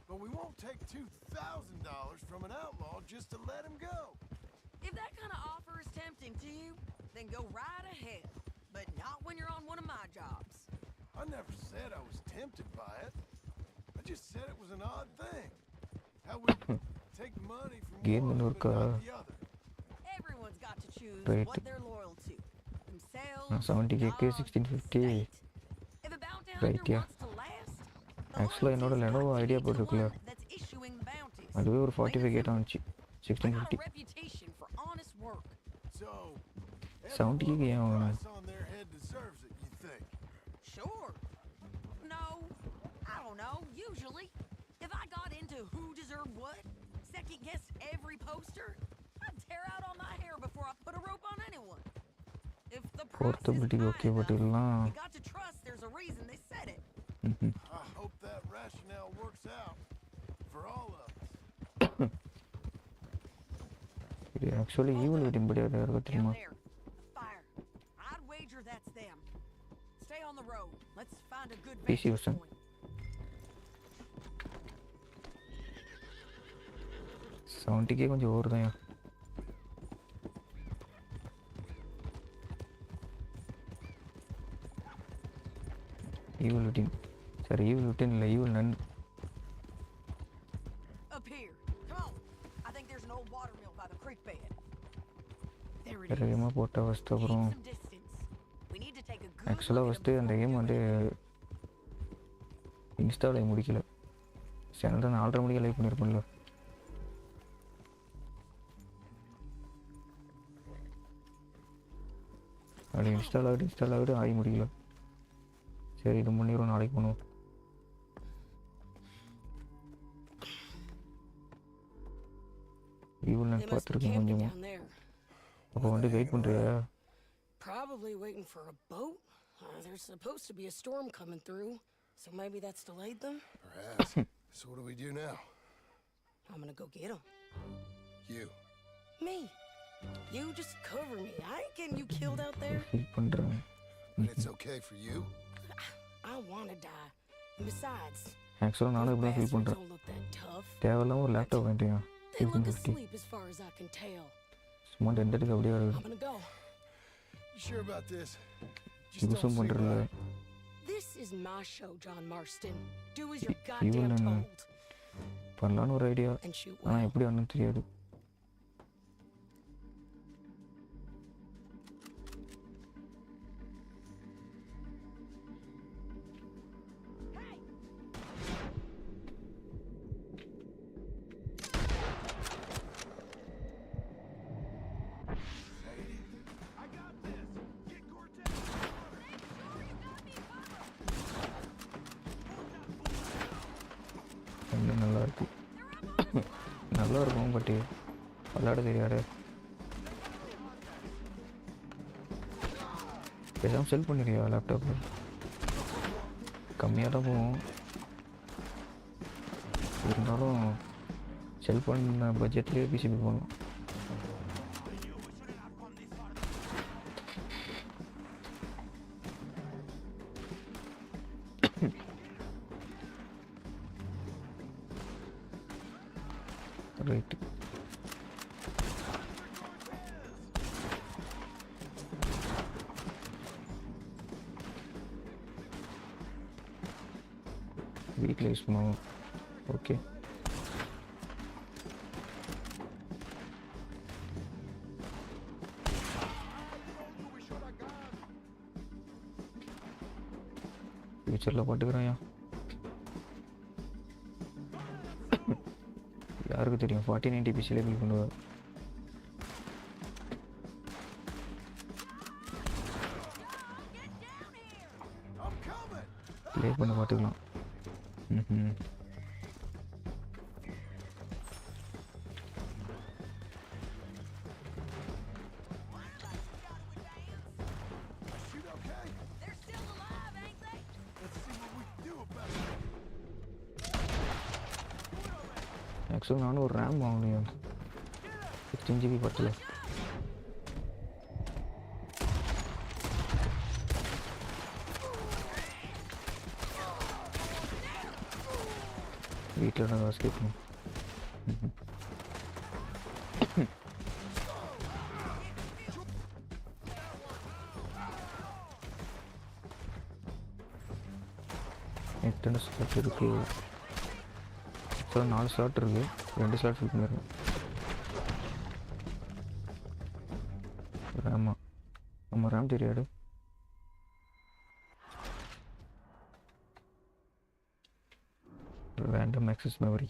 But we won't take $2,000 from an outlaw just to let him go. If that kind of offer is tempting to you, then go right ahead. But not when you're on one of my jobs. I never said I was tempted by it. I just said it was an odd thing. How we take money from one but not the other. Everyone's got to choose Right. what they're loyal to. Themselves, 70K God, 1650 If a bounty Right, hunter yeah. wants to last, ஆக்சுவலாக என்னோட Lenovo idea போட்டிருக்குல்ல that's issuing the bounties. அதுவே ஒரு 45K ஆச்சு I got 1650 a reputation for honest work. So 70K ஏன் வாங்கணும் price on their head deserves it, you think? Sure. No, I don't know. Usually, if I got into to who deserved what? Second guess every poster? I'd tear out all my hair before I put a rope on anyone. If the price is portability high okay but enough, இல்லனா you got to trust there's a reason they said it. I hope that rationale works out for all of us. இது actually evil within படி அது யாருக்கு தெரியுமா? There, fire. I'd wager that's them. Stay on the road. Let's find a good PC vantage version. point. 70k கொஞ்சம் over தான். Evil within. Sorry, evil within இல்ல evil none. Up here. Come on. I think there's an old water mill by the creek bed. There it is. வேகமா போட்ட வஸ்து அப்புறம் Some distance. We need to take a good ஆக்சுவலாக look at first அந்த game வந்து இன்ஸ்டாவில் முடிக்கல. Channel தான் 4:30 மணிக்கு லைவ் பண்ணியிருப்பேன்ல. அப்படி இன்ஸ்டால் ஆகிட்டு ஆகி முடியல. சரி இது பண்ணிடுவோம், நாளைக்கு பண்ணுவோம். இவ்வளோ நேரம் பார்த்துருக்கேன் கொஞ்சமாக. அப்போ வந்து வெயிட் பண்ணுறியா? Probably waiting for a boat. There's supposed to be a storm coming through, so maybe that's delayed them. Perhaps. So what do we do now? I'm gonna go get them. You. Me. You just cover me. I ain't getting you killed out there. Feel பண்ணுறேன். But it's okay for you? I wanna die. And besides, ஆக்சுவலாக நானும் இப்படி தான் feel பண்ணுறேன். don't look that tough. தேவையில்லாமல் ஒரு laptop வாங்கிட்டேன். They look asleep as far as I can tell. சும்மா டென்டெட்டுக்கு அப்படியே I'm வருது. gonna go. You sure about this? Just யூஸும் don't sleep பண்ணுறதில்ல. right. This is my show, John Marston. Do as you're goddamn இவன் told. பண்ணலான்னு ஒரு idea, And shoot ஆனால் well. எப்படி வரணும்னு தெரியாது. இன்னும் நல்லா இருக்கு. நல்லா இருக்கும் பட் விளையாட தெரியாது. பேசாமல் செல் பண்ணிடுறியா லேப்டாப்பு? கம்மியாக தான் போகும், இருந்தாலும் செல் பண்ண பட்ஜெட்லேயே பிசிபி போகணும். ரைட்டு, வீட்டில் யூஸ் பண்ணுவோம். ஓகே, ஃபியூச்சரில் பார்த்துக்கிறேன். யாருக்கு தெரியும், 4090 பிசியில் பில் பண்ணுவார். ப்ளே பண்ண பார்த்துக்கலாம். ம், ஆக்சுவலாக நானும் ஒரு ரேம் வாங்கலையா, 16 GB பத்தல. வீட்டில் நான் வாசி கேட்கணும். எத்தனை ஸ்லாட் இருக்குது? ஸோ 4 ஸ்லாட் இருக்குது, 2 ஸ்லாட் ஃபில் பண்ணிடுறேன். ரேமா நம்ம ரேம் தெரியாது. random access memory.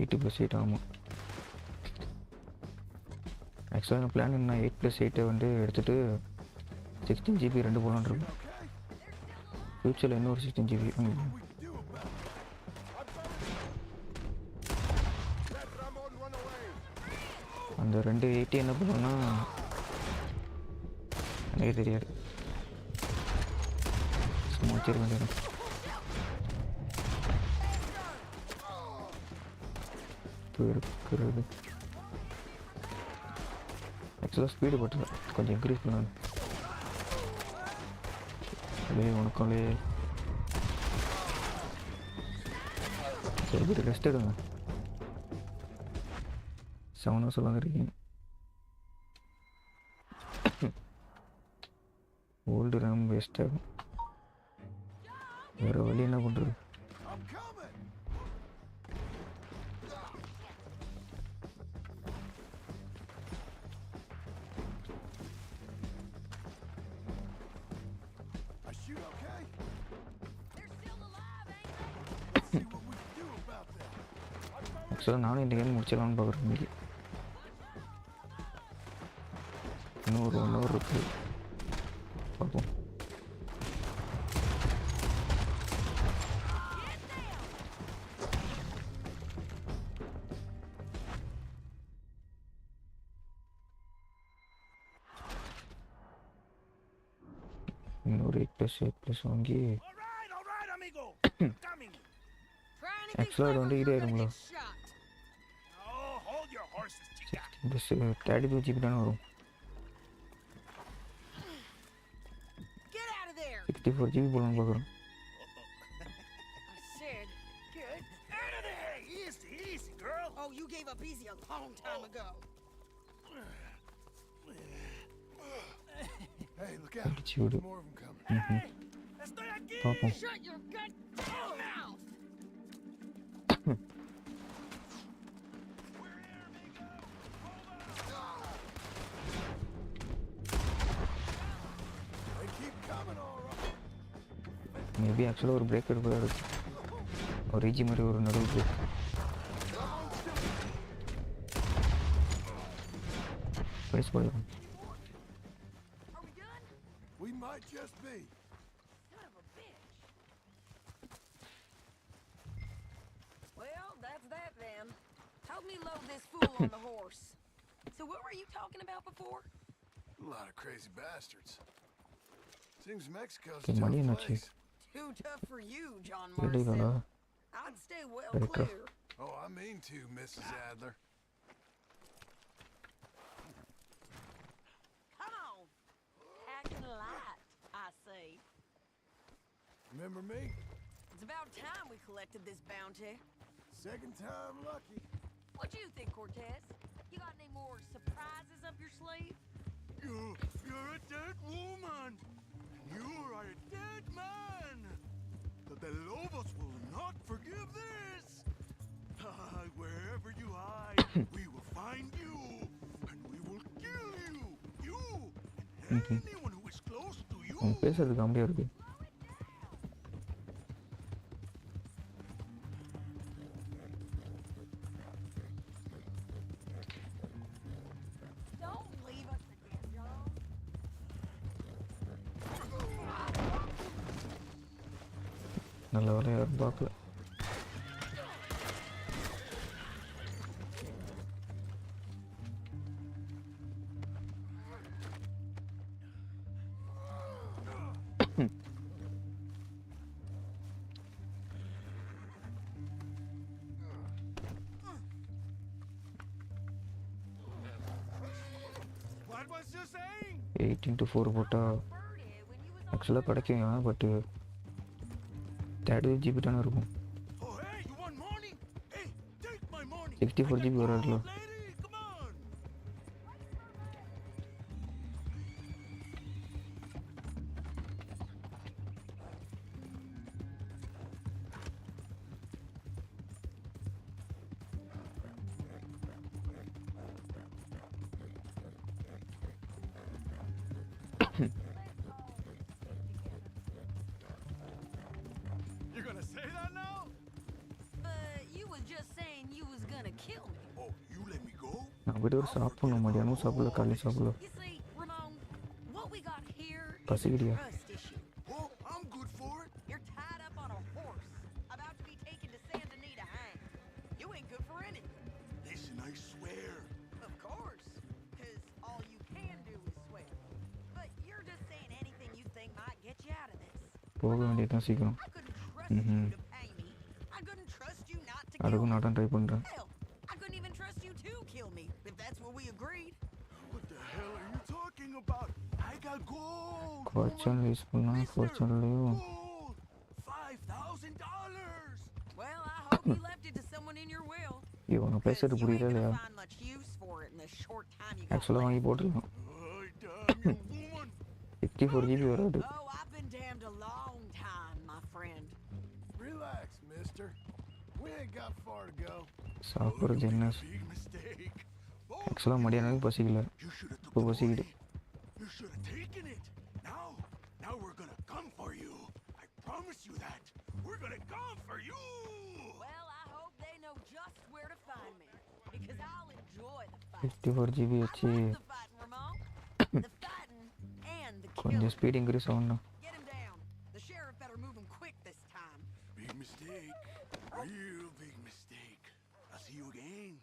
8+8 ஆமாம். ஆக்சுவலாக நான் பிளான் என்ன, 8+8 வந்து எடுத்துகிட்டு 16 GB 2 போலான்னு இருக்கும். ஃபியூச்சரில் இன்னொரு 16 GB அந்த 280 என்ன பண்ணுன்னா எனக்கு தெரியாது. சும்மா வச்சிருக்க வேண்டியது. இருக்கிறது ஆக்சுவலாக ஸ்பீடு பட்டல கொஞ்சம் இன்க்ரீஸ் பண்ணாங்க. அப்படியே உனக்காலே சரி ரெஸ்ட் எடுங்க. 7 hours இருக்கீங்க. ஓல்டு ரேம் வேஸ்ட் ஆகும். வேறு வழி என்ன பண்ணுறது? ஆக்சுவலாக நானும் இந்த கேம் முடிச்சிடலான்னு பார்க்குறேன். இன்னைக்கு இன்னும் ஒரு 1 hour இருக்குது. பார்ப்போம். இன்னொரு 8+8+ வாங்கி ஆக்சுவலாக அது வந்து இதே ஆகிடுங்களா? ப்ளஸ் 32 GB தானே வரும். 64 GB போடலான்னு பார்க்குறோம். Oh, you gave up easy a long time ago. Hey, look out. Chiudo. More of them coming. Papa. Shut your goddamn mouth. They keep coming, all right. Maybe ஆக்சுவலாக ஒரு break எடுப்பதாக இருக்குது. ஒரு ரீஜி மாதிரி ஒரு நடுவு பிரேக். ப்ரைஸ் போயிடும். We might just be. Son of a bitch. Well, that's that then. Help me load this fool on the horse. So what were you talking about before? A lot of crazy bastards. Seems Mexico's a Okay, money tough not place. Too tough for you, John Really Marston. gonna I'd stay well very tough. clear. Oh, I mean to, Mrs. Adler. Come on. Acting light, I say. Remember me? It's about time we collected this bounty. Second time lucky. What do you think, Cortez? You got any more surprises up your sleeve? You're a dead woman. You are a dead man. The Lobos will not forgive this. Wherever you hide, we will find you, and we will kill you. You and anyone who is close to you. பேசுறது காமெடியாக இருக்குது. Don't leave us again, John. நல்ல வேலை யாரும் பார்க்கல. What was you saying? 8x4 போட்டால் ஆக்சுவலாக கிடைக்குங்க. பட்டு 32 GB தானே இருக்கும். Oh, hey, you want morning? Hey, take my morning. 64 GB வராதுல. Lady, come on. You're gonna say that now? But you was just saying you was gonna kill me. Oh, you let me go? நான் போய்ட்டு ஒரு சாப்பிடணும். மதியானம் சாப்பிடல, காலையில் சாப்பிடல. You see, Ramon, what we got here is a பசிக்குடியா? trust issue. Oh, I'm good for it. போக வேண்டியதுதான் சீக்கிரம். அதுக்கும் நான் தான் ட்ரை பண்ணுறேன். I couldn't even trust you to kill me, if that's what we agreed. What the hell are you talking about? I got gold. Fortune use பண்ணால் ஃபார்ச்சூன்லேயும் $5,000. Well, I hope you left it to someone in your will. இவனை பேசுறது புரியல இல்லையா? Find much use for it in the short time you got. ஆக்சுவலாக வாங்கி போட்டுருக்கோம். 64 GB வராது. Oh, I've been damned a long time, my friend. Relax, mister. We ain't got far to go. சாப்பிட்றது என்ன? ஆக்சுவலாக மதியானம் பசிக்கல, இப்போ பசிக்குது. You should have taken it. Now we're gonna come for you. I promise you that. We're gonna come for you. Well, I hope they know just where to find me, because I'll enjoy the fight. 54 GB வச்சு கொஞ்சம் speed increase ஆகணும். Get him down. The sheriff better move him quick this time. Big mistake. Real big mistake. I'll see you again.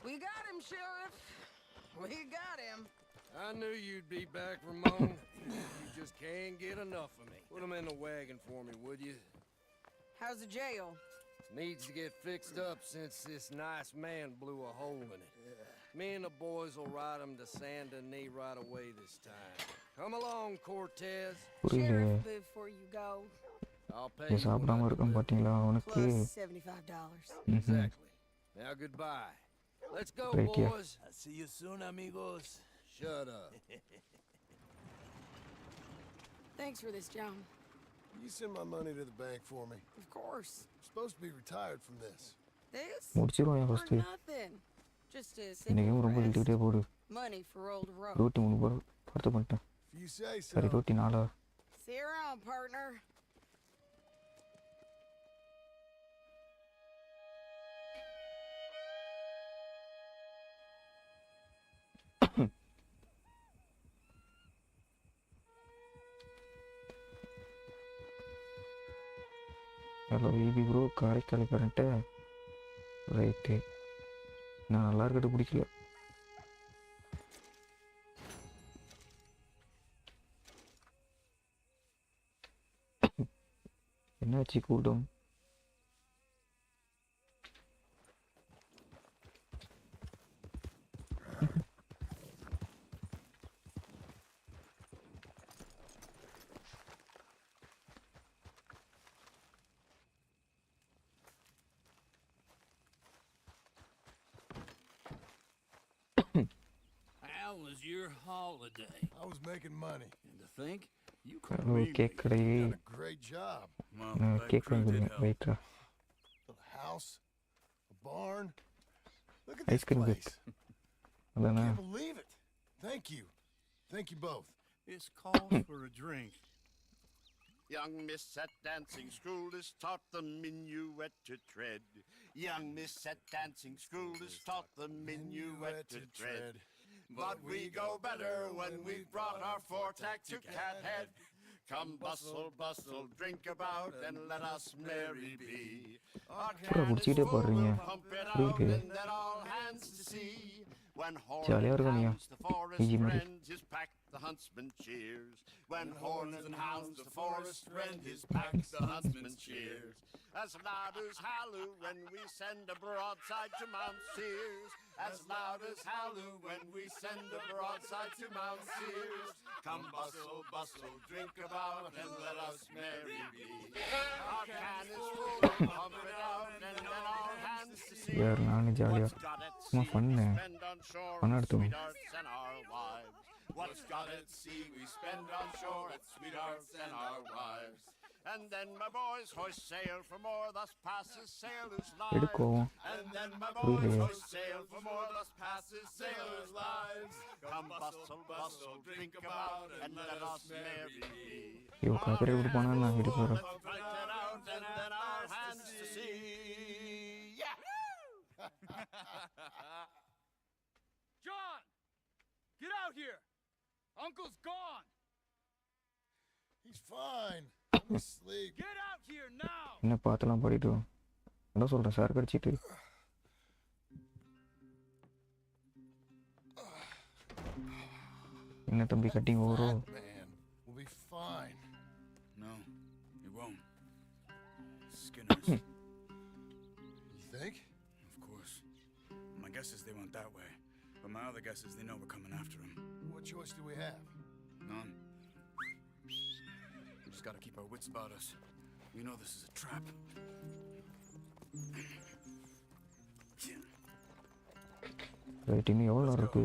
We got him, Sheriff. We got him. I knew you'd be back, Ramon. You just can't get enough of me. Put him in the wagon for me, would you? How's the jail? Needs to get fixed up since this nice man blew a hole in it. Me and the boys will ride him to Saint Denis right away this time. Come along, Cortez. Sheriff, before you go, I'll pay நீ you சாப்பிடாம இருக்கான் பார்த்தீங்களா அவனுக்கு. plus $75. Exactly. Now goodbye. Let's go, Right here. boys. I'll see you soon, amigos. Shut up. Thanks for this, John. You send my money to the bank for me. Of course. I'm supposed to be retired from this. This? முடிச்சிருவோம் For first. nothing. Just a இன்றைக்கும் ரொம்ப simple இழுத்துக்கிட்டே போடு. money for old rope. 23 பார்த்து பண்ணிட்டேன். If you say so. சரி 24. See you around, partner. Hello VP bro, Karaikal current right. நான் நல்லா இருக்கிறது பிடிக்கல. என்னாச்சு கூட்டம்? How was your holiday? I was making money. And to think, you hello really cake கடை. Done a great job. Cake வாங்கிடுங்க ரைட்டா. Built a house, a barn. Look at this ice cream place. Cake அதானே? Can't believe it. Thank you. Thank you both. This calls for a drink. Young miss at dancing school is taught the minuet to tread. Young miss at dancing school is taught the minuet to tread. But we go better when we've brought our foretack to Cathead. Come bustle, bustle, drink about, and let us merry be. Our can is full, pump it out, and then all hands to sea. When horn and hounds the forest rend, his pack the huntsman cheers. When horns and hounds the forest rend, his pack the huntsman cheers. As loud as halloo when we send a broadside to Mount Sears. As loud as halloo when we send a broadside to Mount Sears. Come bustle, bustle, drink about, and let us merry be. Our can is full, pump it out, and then all hands to see. யார் நானும் ஜாலியாக சும்மா பண்ணு பண்ண எடுத்துவோம். Sweethearts and our wives. What's got at sea we spend on shore at sweethearts and our wives. And then my boys hoist sail for more, thus passes sailors' lives. எடுக்கும் And then my boys hoist sail for more, thus passes sailors' lives. Come bustle, bustle, drink about, and let us merry be. ஐயோ காப்பரை எப்படி போனால் நான் வீட்டுக்கு வரேன். Let's fight it out, and then our hands to see. Yeah! John! Get out here! Uncle's gone! He's fine. Let me sleep. Get out here now! என்ன பார்த்தலாம் பாடிட்டு என்ன சொல்கிறேன் சார் கடிச்சிட்டு. என்ன தம்பி cutting ஓவரோ? Man, we'll be fine. No, it won't. Skinners. You think? Of course. My guess is they went that way. But my other guess is they know we're coming after them. What choice do we have? None. Just gotta keep our wits about us. We know this is a trap. Right, இன்னும் எவ்வளோ இருக்கு?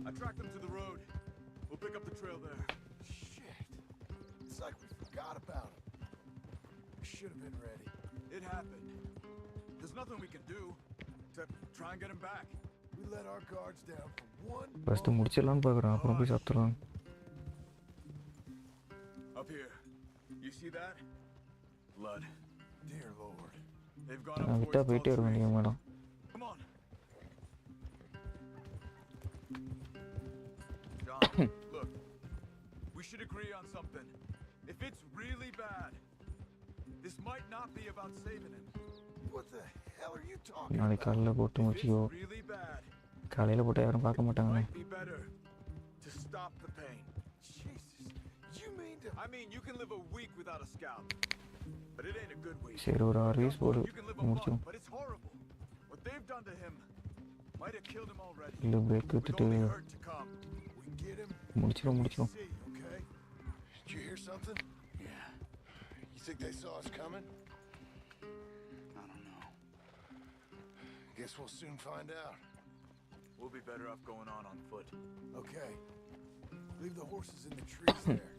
I tracked them to the road. We'll pick up the trail there. Shit. It's like we forgot about it. We should have been ready. It happened. There's nothing we can do except try and get him back. We let our guards down for one. First முடிச்சிடலான்னு பார்க்குறேன், அப்புறம் போய் சாப்பிட்றலாம். Up here. You see that? Blood. Dear Lord. They've gone நான் up விட்டா towards போயிட்டே இருக்க வேண்டிய madam. Come on. John, look. We should agree on something. If it's really bad, this might not be about saving him. What the hell are you talking நாளைக்கு about? காலையில் போட்டு முச்சியோ, Really bad. காலையில் போட்டால் யாரும் பார்க்க மாட்டாங்கண்ணே. Might be better to stop the pain. Jesus. You mean to... I mean, you can live a week without a scalp, but it ain't a good week. சரி, ஒரு 6 வயசு போடு, You can live a month, முடிச்சிடும். but it's horrible. What they've done to him might have killed him already. இல்லை break With விட்டுட்டு only hurt to come. We get him. முடிச்சிடும். See, okay? Did you hear something? Yeah. You think they saw us coming? I don't know. Guess we'll soon find out. We'll be better off going on foot. Okay. Leave the horses in the trees there.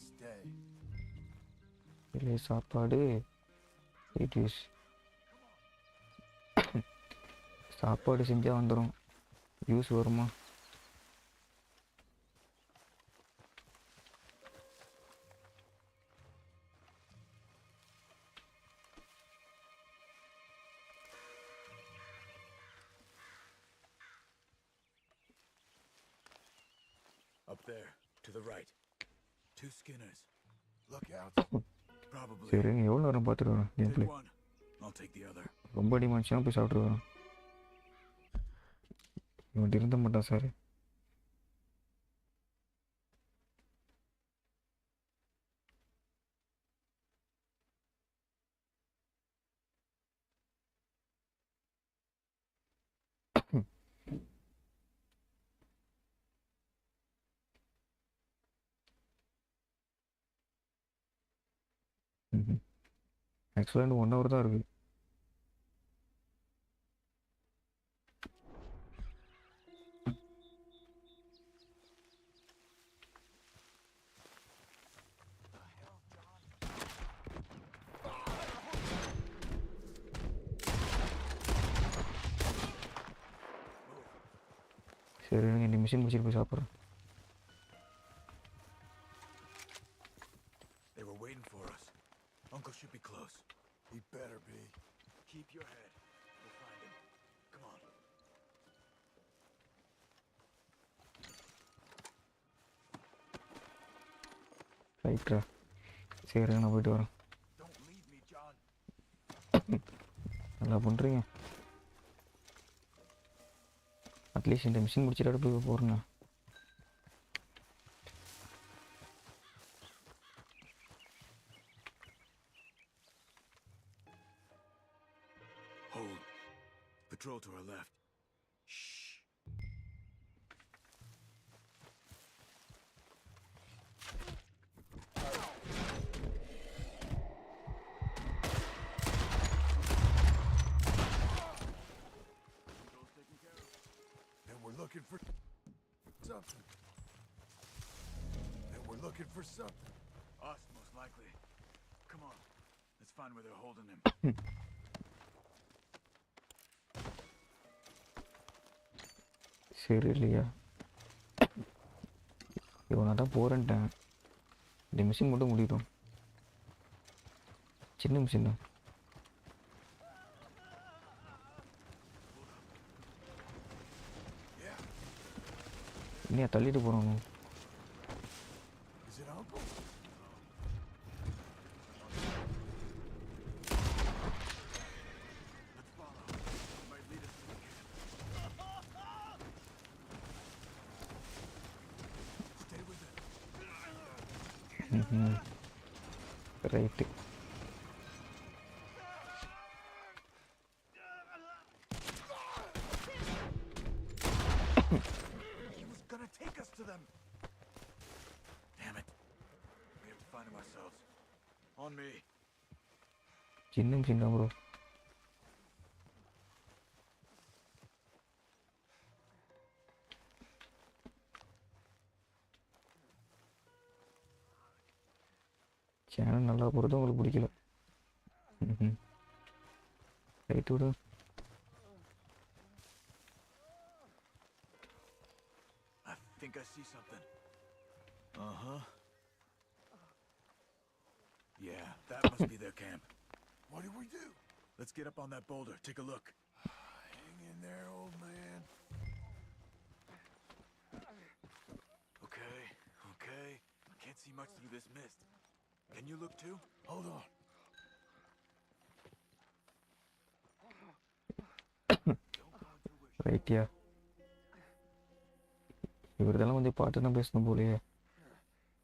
Stay. இல்லை சாப்பாடு 8 வயசு. சாப்பாடு செஞ்சால் வந்துடும். Use வருமா? Up there, to the right. 2 Skinners. Look out. Probably. சரி, எவ்வளோ நேரம் பார்த்துட்டு வரேன் game play. Take one. I'll take the other. ரொம்ப அடிமாச்சுன்னா போய் சாப்பிட்டு வரேன். இவன் இருந்த மாட்டான் சார். ஆக்சுவலாக இன்னும் 1 hour தான் இருக்குது. சரி, நீங்கள் இந்த மிஷின் முடிச்சுட்டு போய் சாப்பிட்றேன். They were waiting for us. Uncle should be close. He better be. Keep your head. We'll find him. Come on. ரைட்டா, சரி நான் போயிட்டு வரேன். Don't leave me, John. நல்லா பண்ணுறீங்க. அட்லீஸ்ட் இந்த மிஷின் முடிச்சுட்டு போய் போகிறேங்க. Hold. Patrol to our left. Shh. And we're looking for something. And we're looking for something. Us, most likely. Come on. Let's find where they're holding him. சரி இல்லையா, இவனை தான் போகிறேன்ட்டேன். இந்த மிஷின் மட்டும் முடிட்டோம். சின்ன மிஷின் தான். இன்னும் தள்ளிட்டு போகிறோம். Is it Uncle? Right. He was gonna take us to them. Damn it. We have to find him ourselves. On me. சின்ன ப்ரோ. சேனல் நல்லா போகிறது உங்களுக்கு பிடிக்கல. ரைட் விடு. I think I see something. Uh-huh. Yeah, that must be their camp. What do we do? Let's get up on that boulder. Take a look. Hang in there, old man. Okay, okay. Can't see much through this mist. Can you look too? Hold on. ரைட்டியா. இவர்தெல்லாம் வந்து பாட்டு தான் பேசணும் போலையே.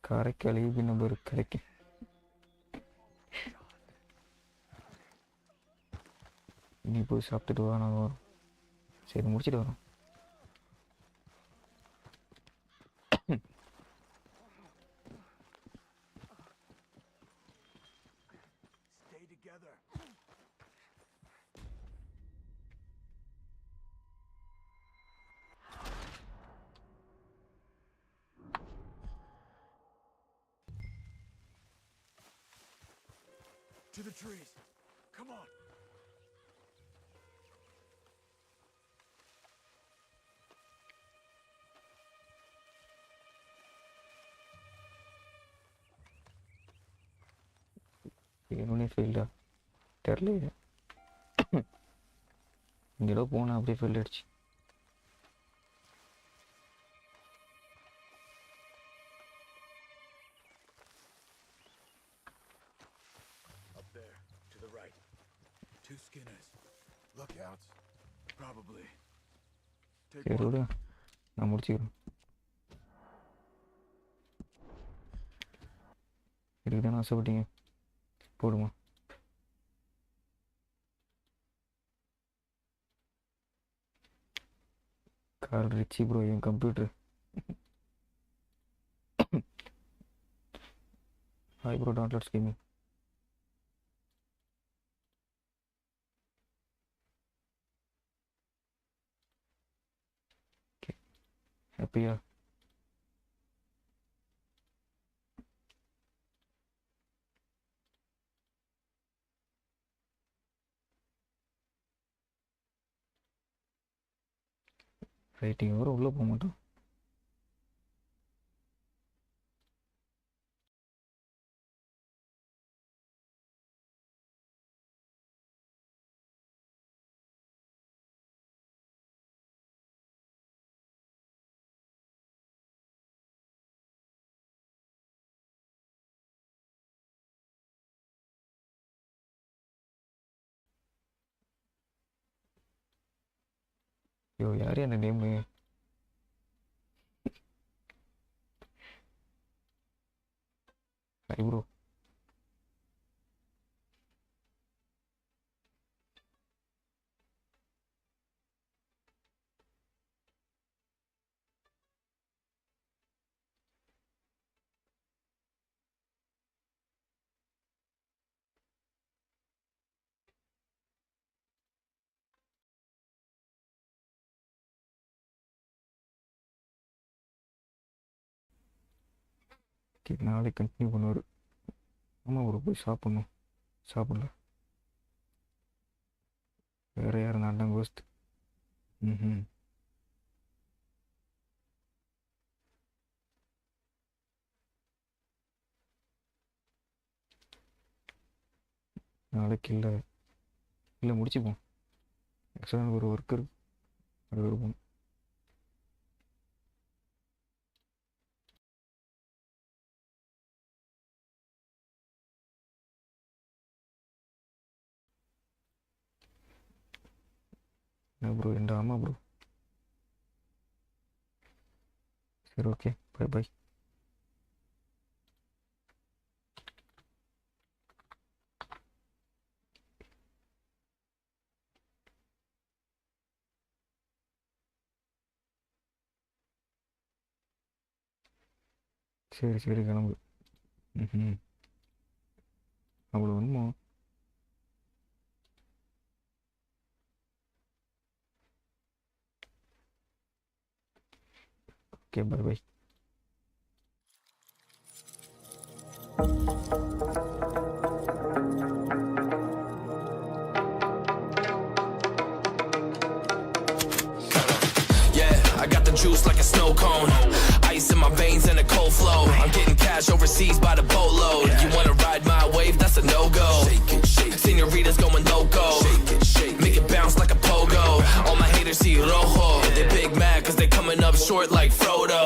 Karaikal EB number கிடைக்கும். நீ போய் சாப்பிட்டுட்டு வா, நான் வரோம். சரி முடிச்சுட்டு வரோம். Stay together. To the trees. Come on. வேணும்னே ஃபெயில்டா தெரிலையே. இங்கேடோ போனால் அப்படியே ஃபெயில் ஆயிடுச்சு. Up there, to the right. 2 skinners. Lookouts? Probably. Take சரி one. விடு, நான் முடிச்சுக்கிறேன். இதுக்கு தானே ஆசைப்பட்டீங்க, போடுமா. கால் ரிச்சி ப்ரோ என் கம்ப்யூட்டர். ஹாய் ப்ரோ, டான்லெட்ஸ் கேமிங். ஹாப்பியா? ரைட்டிங் வரும், உள்ளே போக மாட்டோம். ஐயோ, யார் என்ன நேமு? Hi bro. நாளைக்கு கண்டினியூ பண்ணுவார். ஆமாம் ப்ரோ, போய் சாப்பிட்ணும். சாப்பிடல. வேறு யார் நான்டாங்க கோஸ்ட்? ம். நாளைக்கு இல்லை முடிச்சுப்போம். ஆக்சுவலாக ஒரு ஒர்க் இருக்கு, அது இருக்கும். என்ன ப்ரோ, எந்த? ஆமாம் ப்ரோ. சரி, ஓகே, பை. சரி சரி கிளம்பு. ம் அவ்வளோ ஒன்றுமோ. Okay bye bye. I got the juice like a snow cone. Ice in my veins and a cold flow. I'm getting cash overseas by the boatload. You wanna ride my wave? That's a no-go. Senoritas going loco. Make it bounce like a pogo. All my haters see rojo. They big mad cause they coming up short like Frodo.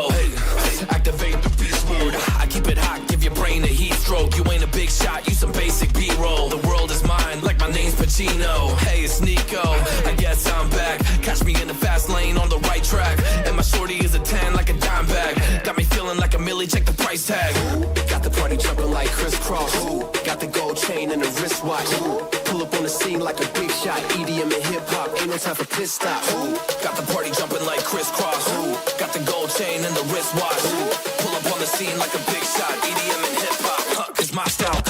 Activate the beast mode. I keep it hot, give your brain a heat stroke. You ain't a big shot, you some basic B-roll. The world is mine like my name's Pacino. Hey, it's Nico. I guess I'm back. Catch me in the fast lane on the right track. And my shorty is a 10 like a dime bag. Got me feeling like a millie, check the price tag. Got the party jumping like crisscross. Got the gold chain and the wristwatch. Pull up on the scene like a big shot. EDM and hip hop, ain't no time for pit stop. Got the party jumping like crisscross. Got the gold chain and the wristwatch. Pull up on the scene like a big shot. EDM and hip hop, cause my style.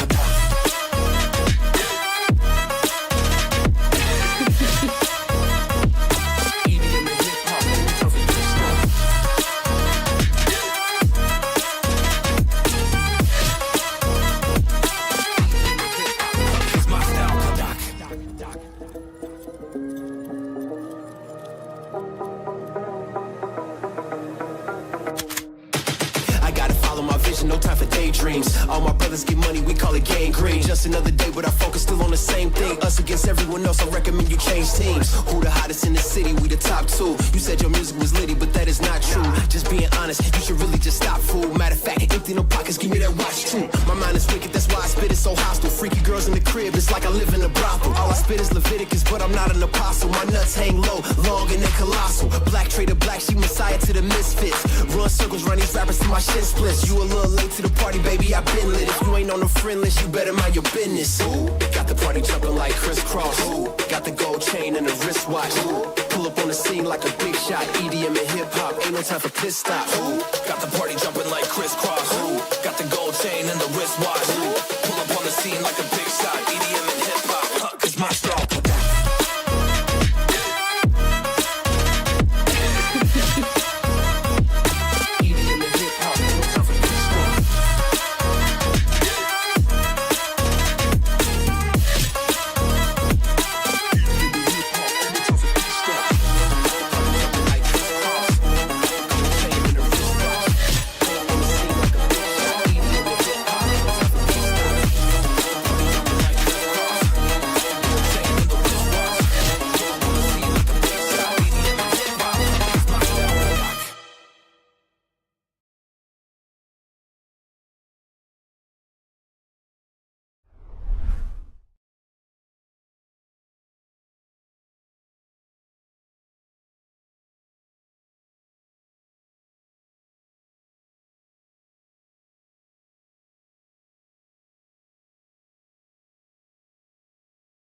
No time for daydreams. All my brothers get money, we call it gang green. Just another day, but our focus still on the same thing. Us against everyone else, I recommend you change teams. Who the hottest in the city? We the top two. You said your music was litty, but that is not true. Just being honest, you should really just stop, fool. Matter of fact, empty no pockets, give me that watch too. My mind is wicked, that's why I spit it so hostile. Freaky girls in the crib, it's like I live in a brothel. All I spit is Leviticus, but I'm not an apostle. My nuts hang low, long and they're colossal. Black trader black, she messiah to the misfits. Run circles, run these rappers to my shit splits. You a little late to the party, baby, I been lit. If you ain't on the friend list, you better mind your business. Got the party jumping like crisscross. Got the gold chain and the wristwatch. Pull up on the scene like a big shot. EDM and hip hop, ain't no time for pit stop. Got the party jumping like crisscross. Got the gold chain and the wristwatch. Pull up on the scene like a big shot.